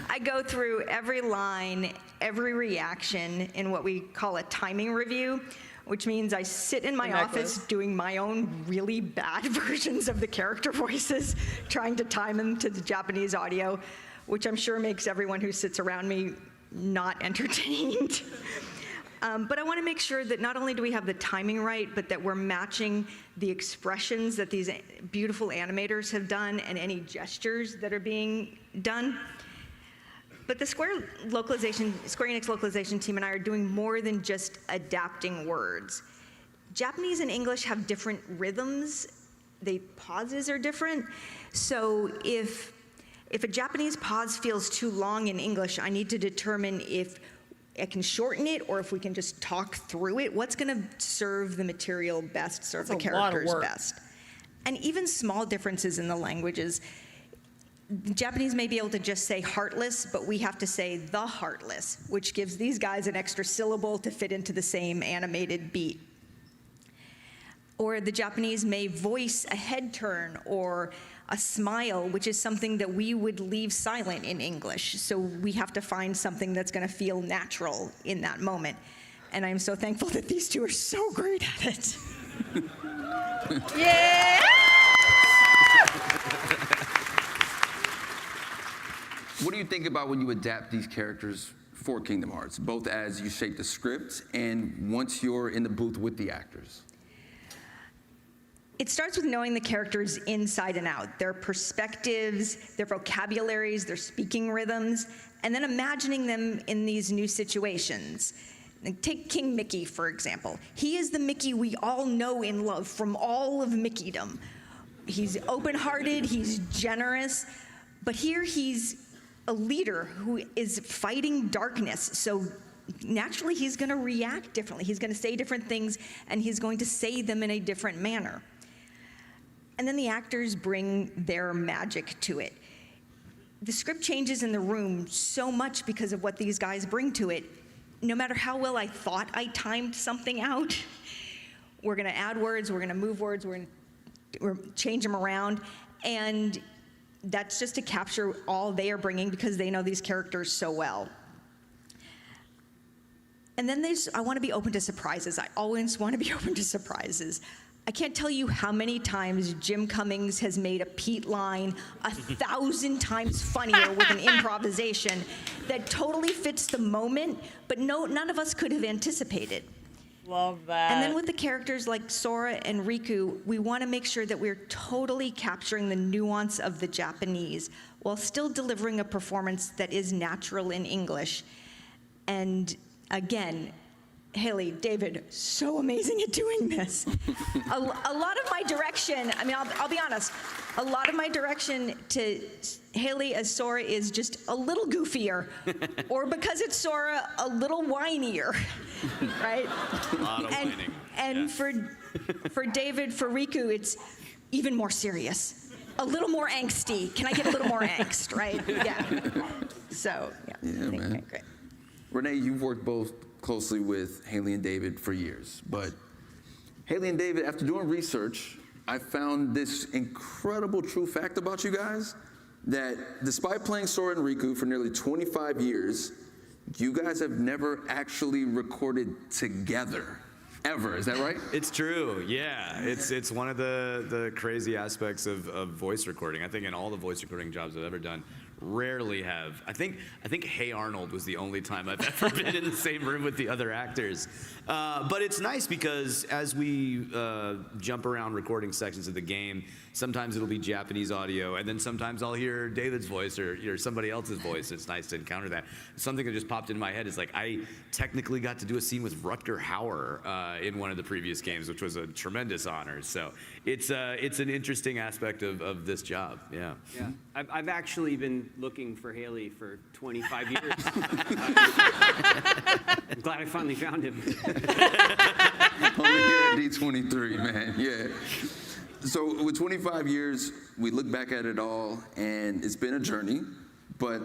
I go through every line, every reaction in what we call a timing review, which means I sit in my office doing my own really bad versions of the character voices, trying to time them to the Japanese audio, which I'm sure makes everyone who sits around me not entertained. But I want to make sure that not only do we have the timing right, but that we're matching the expressions that these beautiful animators have done and any gestures that are being done. But the Square Enix localization team and I are doing more than just adapting words. Japanese and English have different rhythms. The pauses are different. So if a Japanese pause feels too long in English, I need to determine if I can shorten it or if we can just talk through it. What's going to serve the material best, serve the characters best? And even small differences in the languages. The Japanese may be able to just say heartless, but we have to say the heartless, which gives these guys an extra syllable to fit into the same animated beat. Or the Japanese may voice a head turn or a smile, which is something that we would leave silent in English. So we have to find something that's going to feel natural in that moment. And I'm so thankful that these two are so great at it. Yeah!
What do you think about when you adapt these characters for Kingdom Hearts, both as you shape the script and once you're in the booth with the actors?
It starts with knowing the characters inside and out, their perspectives, their vocabularies, their speaking rhythms, and then imagining them in these new situations. Take King Mickey, for example. He is the Mickey we all know and love from all of Mickeydom. He's open-hearted, he's generous, but here he's a leader who is fighting darkness, so naturally he's gonna react differently. He's gonna say different things, and he's going to say them in a different manner. and then the actors bring their magic to it. The script changes in the room so much because of what these guys bring to it. No matter how well I thought I timed something out, we're gonna add words, we're gonna move words, we're gonna change them around, and that's just to capture all they are bringing because they know these characters so well. And then I want to be open to surprises. I always want to be open to surprises. I can't tell you how many times Jim Cummings has made a Pete line 1,000 times funnier with an improvisation that totally fits the moment, but none of us could have anticipated.
Love that.
And then with the characters like Sora and Riku, we want to make sure that we're totally capturing the nuance of the Japanese while still delivering a performance that is natural in English. And again, Haley, David, so amazing at doing this. A lot of my direction, I mean, I'll be honest, a lot of my direction to Haley as Sora is just a little goofier, or because it's Sora, a little whinier, right?
A lot of whining.
And for David, for Riku, it's even more serious. A little more angsty. Can I get a little more angst, right? Yeah. So, yeah.
Yeah, man.
Great.
Renee, you've worked both closely with Haley and David for years, but Haley and David, after doing research, I found this incredible true fact about you guys, that despite playing Sora and Riku for nearly 25 years, you guys have never actually recorded together, ever. Is that right?
It's true, yeah. It's one of the crazy aspects of voice recording. I think in all the voice recording jobs I've ever done, rarely have. I think Hey Arnold was the only time I've ever been in the same room with the other actors. But it's nice because as we jump around recording sections of the game, sometimes it'll be Japanese audio, and then sometimes I'll hear David's voice or somebody else's voice. It's nice to encounter that. Something that just popped into my head is like, I technically got to do a scene with Rutger Hauer in one of the previous games, which was a tremendous honor. So it's an interesting aspect of this job, yeah.
Yeah, I've actually been looking for Haley for 25 years. I'm glad I finally found him.
Only here at D23, man, yeah. So with 25 years, we look back at it all, and it's been a journey. But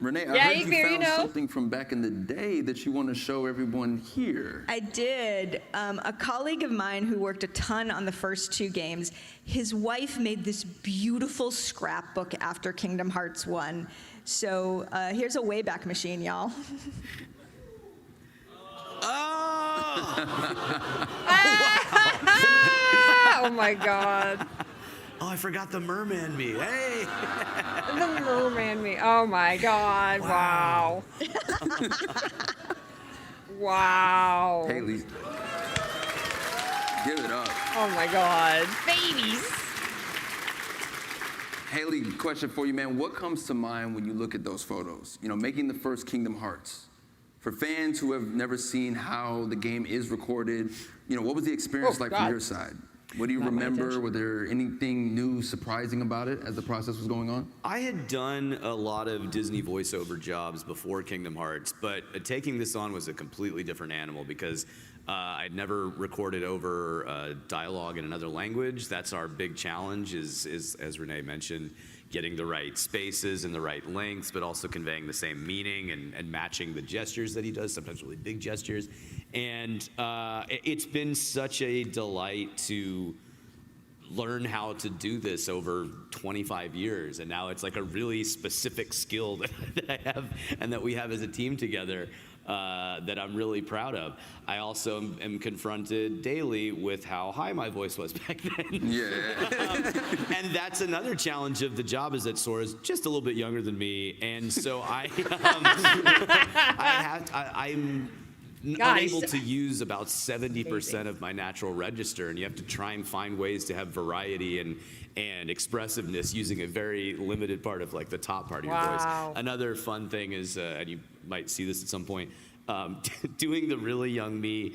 Renee, I heard you found something from back in the day that you want to show everyone here.
I did. A colleague of mine who worked a ton on the first two games, his wife made this beautiful scrapbook after Kingdom Hearts 1. So here's a Wayback Machine, y'all.
Oh my God.
Oh, I forgot the merman me. Hey.
The merman me. Oh my God. Wow. Wow.
Haley, give it up.
Oh my God. Babies.
Haley, question for you, man. What comes to mind when you look at those photos? You know, making the first Kingdom Hearts. For fans who have never seen how the game is recorded, you know, what was the experience like from your side? What do you remember? Were there anything new, surprising about it as the process was going on?
I had done a lot of Disney voiceover jobs before Kingdom Hearts, but taking this on was a completely different animal because I'd never recorded over dialogue in another language. That's our big challenge is, as Renee mentioned, getting the right spaces and the right lengths, but also conveying the same meaning and matching the gestures that he does, sometimes really big gestures. And it's been such a delight to learn how to do this over 25 years. And now it's like a really specific skill that I have and that we have as a team together that I'm really proud of. I also am confronted daily with how high my voice was back then.
Yeah.
And that's another challenge of the job, is that Sora's just a little bit younger than me. And so I'm unable to use about 70% of my natural register, and you have to try and find ways to have variety and expressiveness using a very limited part of like the top part of your voice. Another fun thing is, and you might see this at some point, doing the really young me,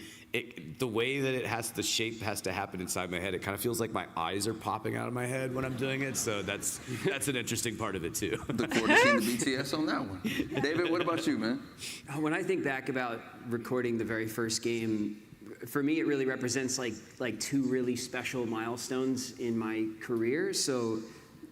the way that the shape has to happen inside my head, it kind of feels like my eyes are popping out of my head when I'm doing it, so that's an interesting part of it too.
Look forward to seeing the BTS on that one. David, what about you, man?
When I think back about recording the very first game, for me, it really represents like two really special milestones in my career. So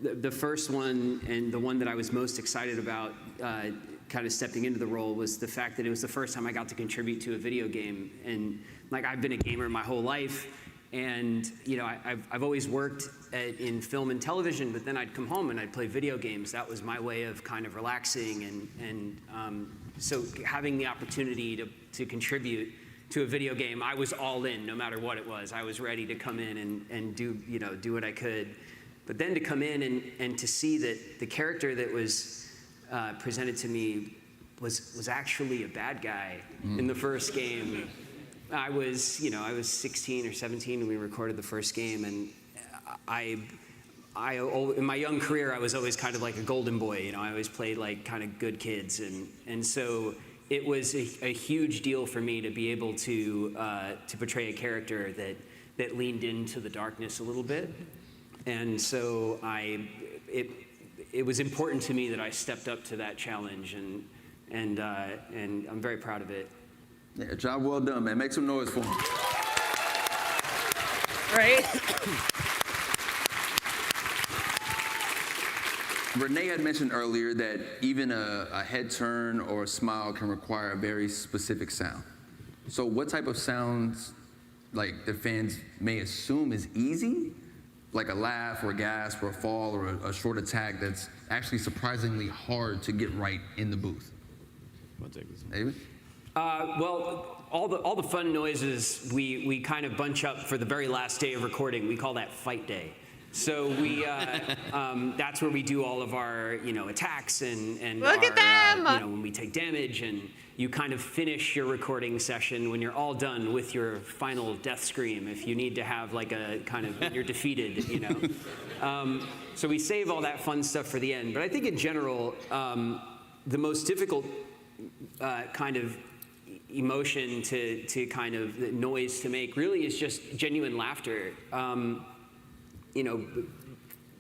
the first one, and the one that I was most excited about kind of stepping into the role, was the fact that it was the first time I got to contribute to a video game. And like, I've been a gamer my whole life, and you know, I've always worked in film and television, but then I'd come home and I'd play video games. That was my way of kind of relaxing, and so having the opportunity to contribute to a video game, I was all in, no matter what it was. I was ready to come in and do what I could. But then to come in and to see that the character that was presented to me was actually a bad guy in the first game. I was 16 or 17 when we recorded the first game, and in my young career, I was always kind of like a golden boy. You know, I always played like kind of good kids, and so it was a huge deal for me to be able to portray a character that leaned into the darkness a little bit, and so it was important to me that I stepped up to that challenge, and I'm very proud of it.
Yeah, job well done, man. Make some noise for him.
Right?
Renee had mentioned earlier that even a head turn or a smile can require a very specific sound. So what type of sounds, like, the fans may assume is easy, like a laugh or a gasp or a fall or a short attack, that's actually surprisingly hard to get right in the booth?
Want to take this one?
David?
Well, all the fun noises we kind of bunch up for the very last day of recording. We call that fight day. So we that's where we do all of our attacks and
Look at them!
When we take damage, and you kind of finish your recording session when you're all done with your final death scream. If you need to have like a kind of when you're defeated, So we save all that fun stuff for the end. But I think in general, the most difficult kind of emotion to kind of the noise to make really is just genuine laughter.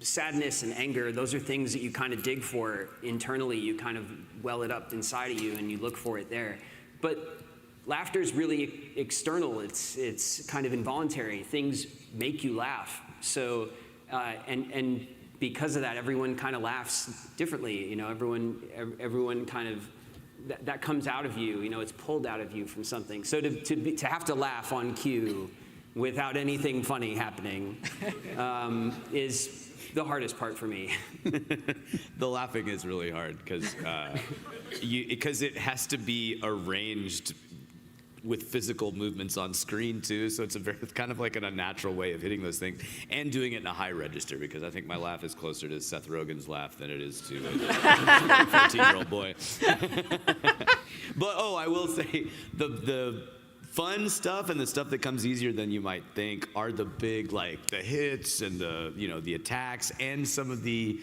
Sadness and anger, those are things that you kind of dig for internally. You kind of well it up inside of you and you look for it there. But laughter is really external. It's kind of involuntary. Things make you laugh. So, and because of that, everyone kind of laughs differently. Everyone kind of, that comes out of you, it's pulled out of you from something. So to have to laugh on cue without anything funny happening is the hardest part for me.
The laughing is really hard because it has to be arranged with physical movements on screen too, so it's kind of like an unnatural way of hitting those things and doing it in a high register, because I think my laugh is closer to Seth Rogen's laugh than it is to a 14-year-old boy. But I will say the fun stuff and the stuff that comes easier than you might think are the big, like the hits and the attacks and some of the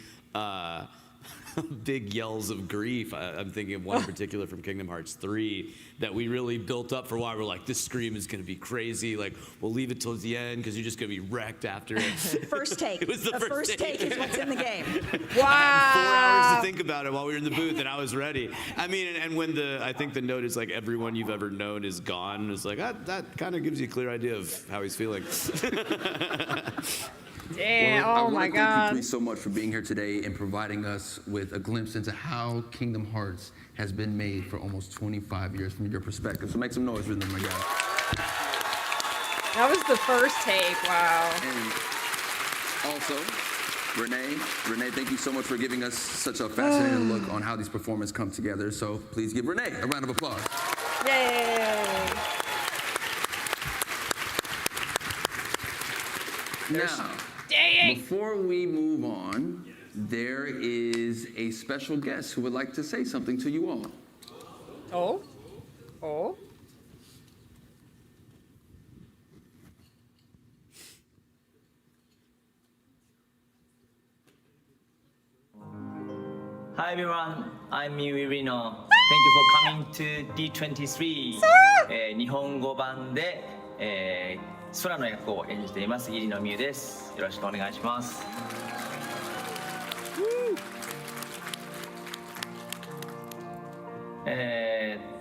big yells of grief. I'm thinking of one in particular from Kingdom Hearts 3 that we really built up for a while. We're like, this scream is going to be crazy. Like, we'll leave it till the end because you're just going to be wrecked after it.
First take.
It was the
first take is what's in the game.
Wow.
I had 4 hours to think about it while we were in the booth, and I was ready. I mean, and when I think the note is like, everyone you've ever known is gone, it's like, that kind of gives you a clear idea of how he's feeling.
Damn,
I
oh my
want to thank
God.
you three so much for being here today and providing us with a glimpse into how Kingdom Hearts has been made for almost 25 years from your perspective. So make some noise for them, my guys.
That was the first take, wow.
And also, Renee, thank you so much for giving us such a fascinating look on how these performances come together. So please give Renee a round of applause.
Yay!
Now, before we move on, there is a special guest who would like to say something to you all.
Oh?
Hi everyone, I'm Miwi Rino. Thank you for coming to D23 日本語版で、空の役を演じています入野美優です。よろしくお願いします。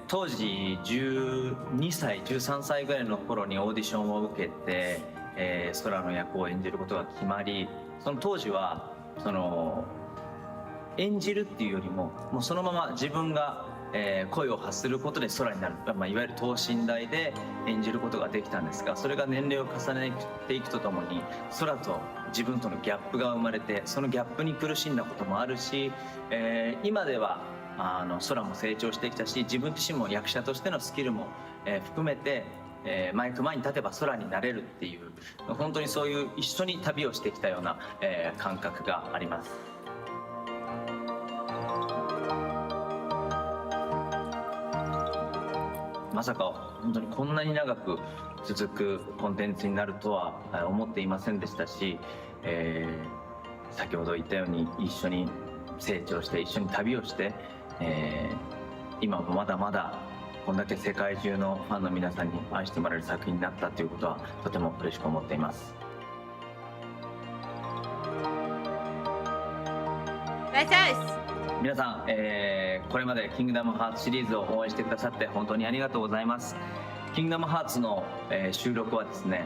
当時12歳13歳ぐらいの頃にオーディションを受けて、空の役を演じることが決まり、その当時は演じるっていうよりももうそのまま自分が、声を発することで空になる、いわゆる等身大で演じることができたんですが、それが年齢を重ねていくとともに空と自分とのギャップが生まれて、そのギャップに苦しんだこともあるし、今では空も成長してきたし、自分自身も役者としてのスキルも、含めて、マイク前に立てば空になれるっていう、本当にそういう一緒に旅をしてきたような、感覚があります。まさか本当にこんなに長く続くコンテンツになるとは思っていませんでしたし、先ほど言ったように一緒に成長して一緒に旅をして、今もまだまだこんだけ世界中のファンの皆さんに愛してもらえる作品になったということはとても嬉しく思っています。皆さん、これまでキングダムハーツシリーズを応援してくださって本当にありがとうございます。キングダムハーツの、収録はですね、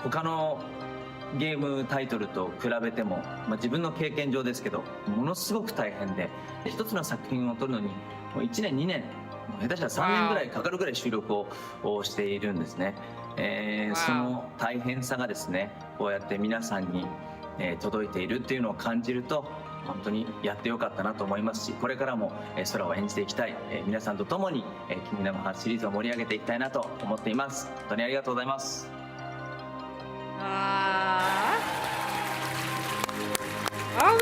他のゲームタイトルと比べても、自分の経験上ですけどものすごく大変で、一つの作品を撮るのにもう1年2年下手したら3年ぐらいかかるぐらい収録をしているんですね。その大変さがですね、こうやって皆さんに、届いているっていうのを感じると本当にやってよかったなと思いますし、これからも空を演じていきたい、皆さんと共にキングダムハーツシリーズを盛り上げていきたいなと思っています。本当にありがとうございます。
Oh my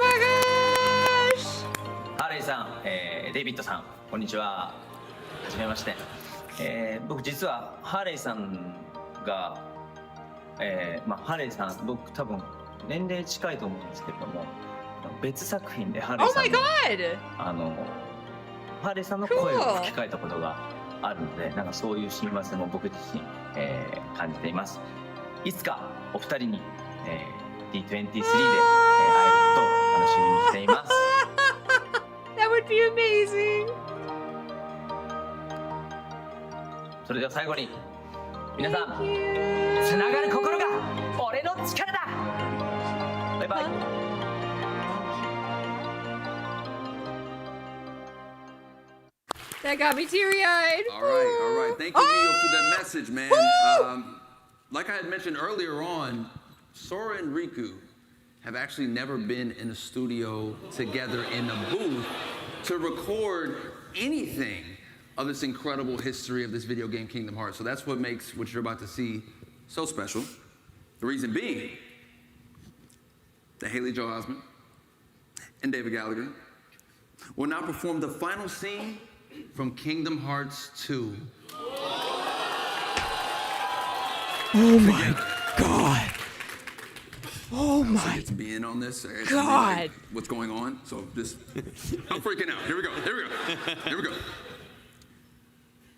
gosh!
ハーレイさん、デイビッドさん、こんにちは。はじめまして。僕実はハーレイさんが、ハーレイさん、僕多分年齢近いと思うんですけれども、別作品でハーレイさんの、ハーレイさんの声を吹き替えたことがあるので、なんかそういう親和性も僕自身、感じています。いつかお二人に、D23 で、会えることを楽しみにしています。
That would be amazing.
それでは最後に皆さん、つながる心が俺の力だ。バイバイ。
That got me teary-eyed.
All right. Thank you, Neo, for that message, man. Like I had mentioned earlier on, Sora and Riku have actually never been in a studio together in a booth to record anything of this incredible history of this video game, Kingdom Hearts. So that's what makes what you're about to see so special. The reason being that Joel Osment and David Gallagher will now perform the final scene from Kingdom Hearts 2.
Oh my god. Oh
so
my
to be in on this.
god.
Like, what's going on? So this, I'm freaking out. Here we go.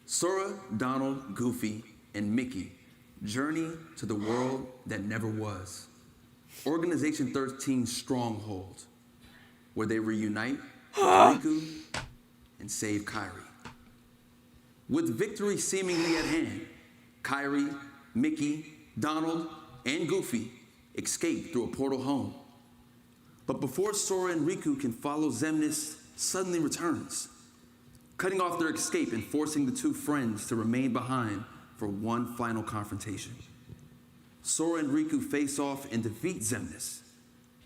Sora, Donald, Goofy, and Mickey journey to the world that never was. Organization 13's stronghold, where they reunite Riku and save Kairi. With victory seemingly at hand, Kairi, Mickey, Donald, and Goofy escape through a portal home. But before Sora and Riku can follow, Xemnas suddenly returns, cutting off their escape and forcing the two friends to remain behind for one final confrontation. Sora and Riku face off and defeat Xemnas,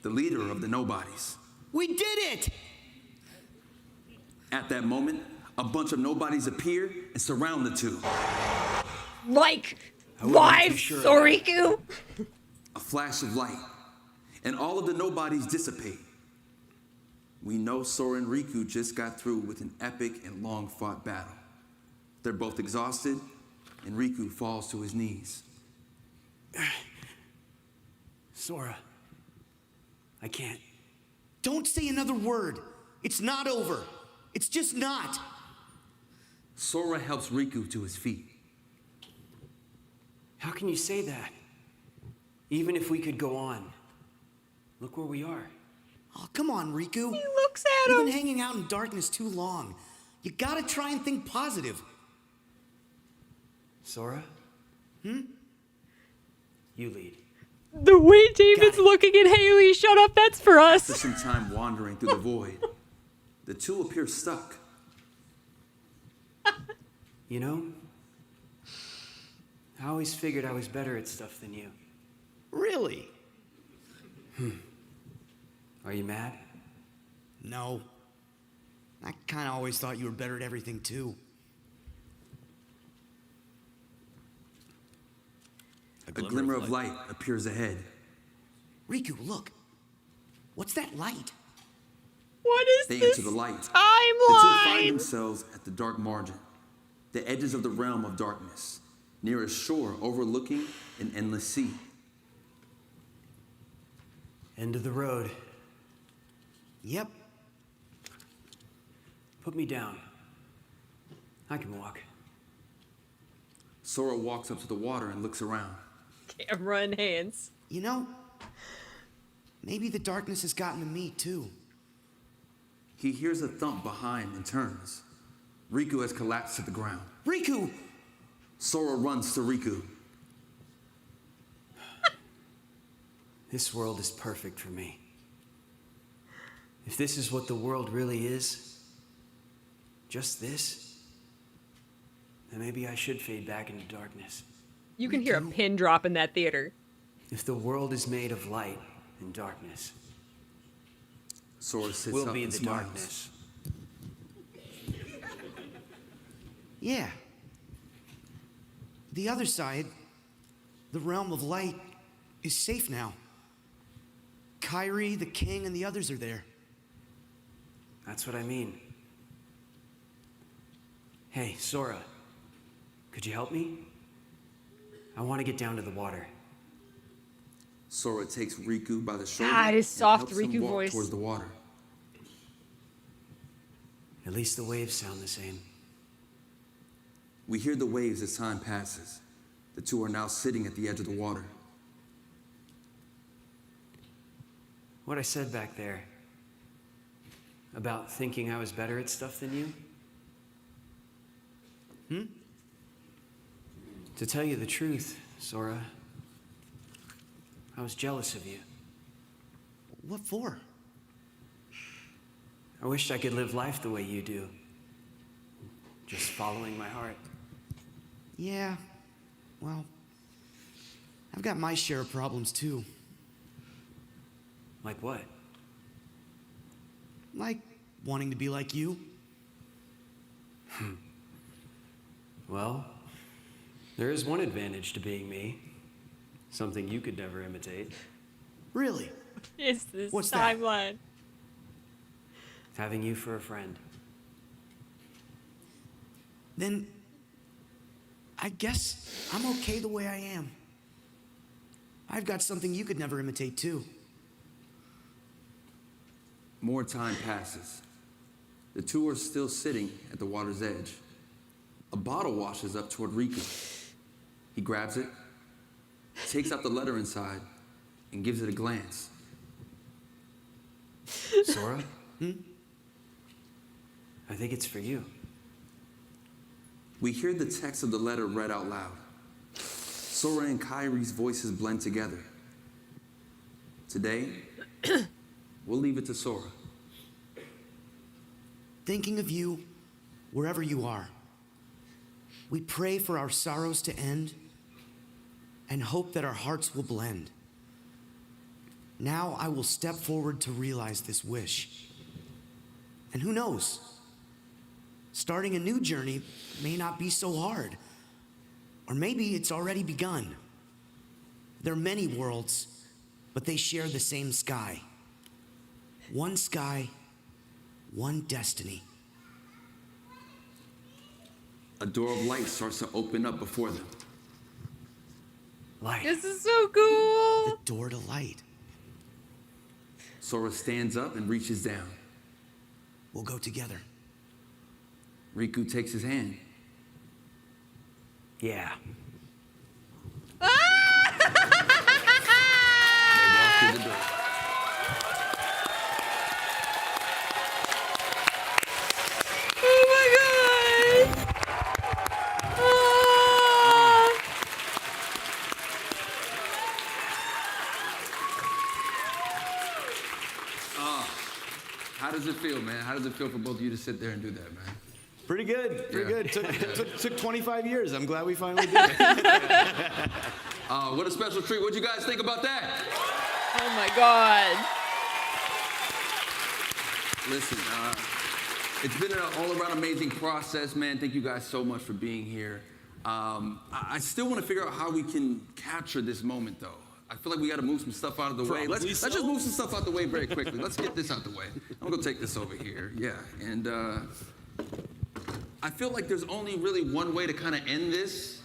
the leader of the Nobodies.
We did it!
At that moment, a bunch of Nobodies appear and surround the two.
Like, live Soriku?
A flash of light, and all of the Nobodies dissipate. We know Sora and Riku just got through with an epic and long-fought battle. They're both exhausted, and Riku falls to his knees.
Sora, I can't. Don't say another word. It's not over. It's just not.
Sora helps Riku to his feet.
How can you say that? Even if we could go on. Look where we are. Oh, come on, Riku.
He looks at
You've
him.
been hanging out in darkness too long. You gotta try and think positive.
Sora? You lead.
The way David's looking at Haley, shut up, that's for
After
us.
some time wandering through the void, the two appear stuck.
You know, I always figured I was better at stuff than you.
Really?
Are you mad?
No. I kind of always thought you were better at everything, too.
A glimmer of light appears ahead.
Riku, look. What's that light?
What is
They
this
enter the light. The two
timeline?
find themselves at the dark margin, the edges of the realm of darkness, near a shore overlooking an endless sea.
End of the road.
Yep.
Put me down. I can walk.
Sora walks up to the water and looks around.
Camera in hands.
You know, maybe the darkness has gotten to me, too.
He hears a thump behind and turns. Riku has collapsed to the ground.
Riku!
Sora runs to Riku.
This world is perfect for me. If this is what the world really is, just this, then maybe I should fade back into darkness.
You can hear a pin drop in that theater.
If the world is made of light and darkness,
Sora sits
we'll
up
be
and
the
smiles.
darkness.
Yeah. The other side, the realm of light, is safe now. Kairi, the king, and the others are there.
That's what I mean. Hey, Sora, could you help me? I want to get down to the water.
Sora takes Riku by the shoulder
God, his
and
soft
helps him
Riku
walk
voice.
towards the water.
At least the waves sound the same.
We hear the waves as time passes. The two are now sitting at the edge of the water.
What I said back there about thinking I was better at stuff than you? To tell you the truth, Sora, I was jealous of you.
What for?
I wished I could live life the way you do. Just following my heart.
Yeah, well, I've got my share of problems, too.
Like what?
Like wanting to be like you.
Well, there is one advantage to being me. Something you could never imitate.
Really?
Is this
What's that?
timeline?
Having you for a friend.
Then I guess I'm okay the way I am. I've got something you could never imitate, too.
More time passes. The two are still sitting at the water's edge. A bottle washes up toward Riku. He grabs it, takes out the letter inside, and gives it a glance.
Sora? I think it's for you.
We hear the text of the letter read out loud. Sora and Kairi's voices blend together. Today, we'll leave it to Sora.
Thinking of you wherever you are. We pray for our sorrows to end and hope that our hearts will blend. Now I will step forward to realize this wish. And who knows? Starting a new journey may not be so hard. Or maybe it's already begun. There are many worlds, but they share the same sky. One sky, one destiny.
A door of light starts to open up before them.
Light.
This is so cool.
The door to light.
Sora stands up and reaches down.
We'll go together.
Riku takes his hand.
Yeah.
They walk through the door.
Oh my
does it feel, man? How does it feel for both of you to sit there and do that, man?
Pretty good. Pretty
Yeah.
good. Took 25 years. I'm glad we finally did it.
What a special treat. What'd you guys think about that?
Oh my God.
Listen, it's been an all-around amazing process, man. Thank you guys so much for being here. I still want to figure out how we can capture this moment, though. I feel like we got to move some stuff out of the way. Let's just move some stuff out the way very quickly. Let's get this out the way. I'm gonna go take this over here. Yeah, and I feel like there's only really one way to kind of end this.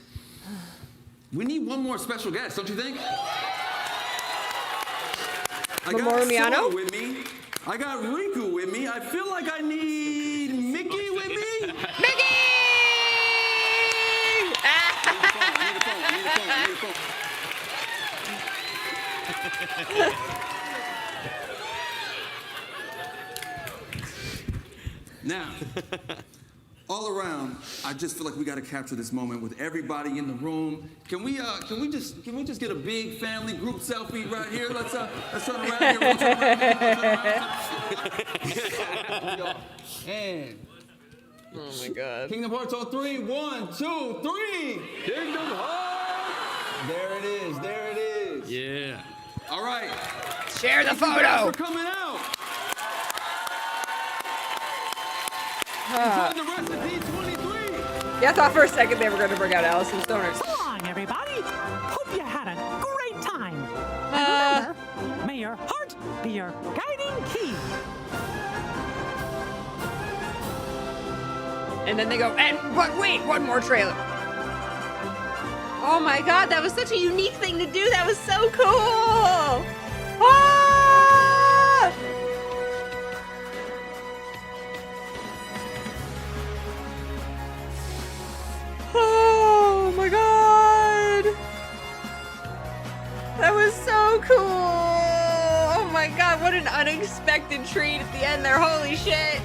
We need one more special guest, don't you think? I got Sora with me. I got Riku with me. I feel like I need Mickey with me.
Mickey!
I need a phone. Now, all around, I just feel like we got to capture this moment with everybody in the room. Can we just get a big family group selfie right here? Let's turn around here. We'll turn around. And
oh my God.
Kingdom Hearts on 3. 1, 2, 3. Kingdom Hearts. There it is. There it is.
Yeah.
All right.
Share the photo.
Thanks for coming out. Enjoy the rest of D23.
Yeah, I thought for a second they were going to bring out Allison Stoner.
So long, everybody. Hope you had a great time. And remember, may your heart be your guiding key.
And then they go, but wait, one more trailer. Oh my God, that was such a unique thing to do. That was so cool. Ah! Oh my God. That was so cool. Oh my God, what an unexpected treat at the end there. Holy shit.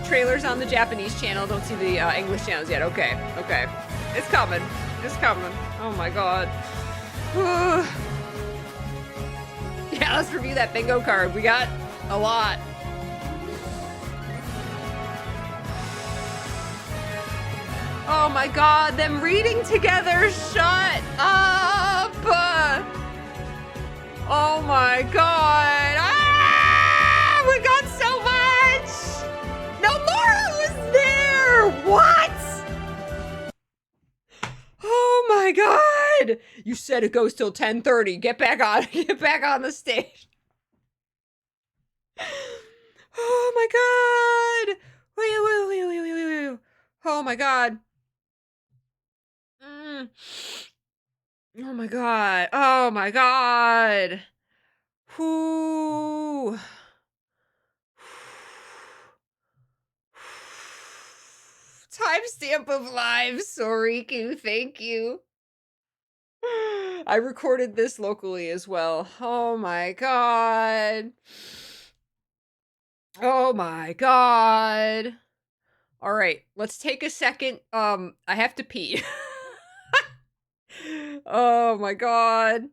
Trailers on the Japanese channel. Don't see the English channels yet. Okay. It's coming. Oh my God. Yeah, let's review that bingo card. We got a lot. Oh my God, them reading together. Shut up. Oh my God. Ah, we got so much. Nomura was there! What? Oh my God! You said it goes till 10:30. Get back on the stage. Oh my God! Wait. Oh my God. Oh my God. Oh my God. Whoo. Timestamp of live, Soriku, thank you. I recorded this locally as well. Oh my God. Oh my God. All right, let's take a second. I have to pee. Oh my God.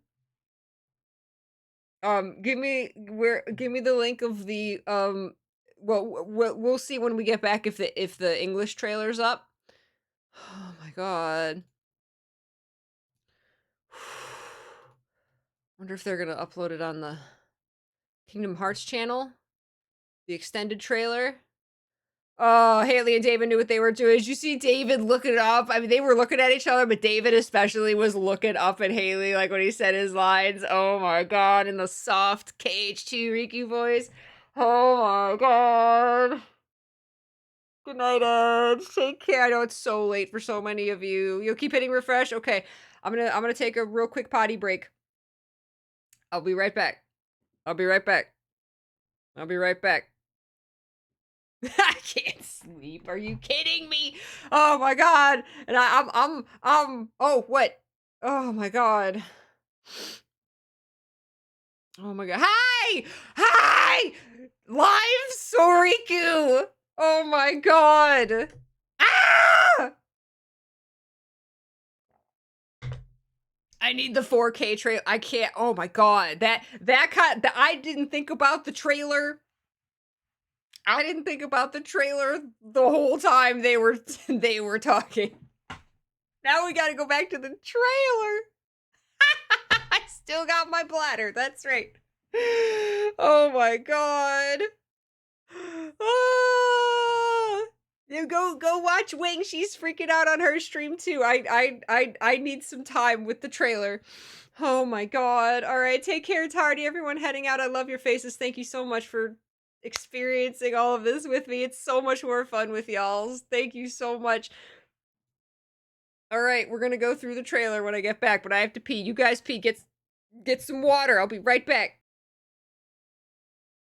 Give me the link of the well, we'll see when we get back if the English trailer's up. Oh my God. Wonder if they're gonna upload it on the Kingdom Hearts channel. The extended trailer. Oh, Haley and David knew what they were doing. Did you see David looking up? I mean, they were looking at each other, but David especially was looking up at Haley, like when he said his lines. Oh my God, in the soft KH2 Riku voice. Oh my God. Good night, Ed. Take care. I know it's so late for so many of you. You'll keep hitting refresh. Okay, I'm gonna take a real quick potty break. I'll be right back. I can't sleep. Are you kidding me? Oh my God. And oh, what? Oh my God. Oh my God. Hi! Live Soriku! Oh my God. Ah! I need the 4K trailer. I can't. Oh my god, I didn't think about the trailer. I didn't think about the trailer the whole time they were talking. Now we got to go back to the trailer. I still got my bladder. That's right. Oh my god. Ah. You go watch Wing. She's freaking out on her stream too. I need some time with the trailer. Oh my god. All right, take care, Tardy. Everyone heading out. I love your faces. Thank you so much for experiencing all of this with me. It's so much more fun with y'all. Thank you so much. All right, we're gonna go through the trailer when I get back, but I have to pee. You guys pee. Get some water. I'll be right back.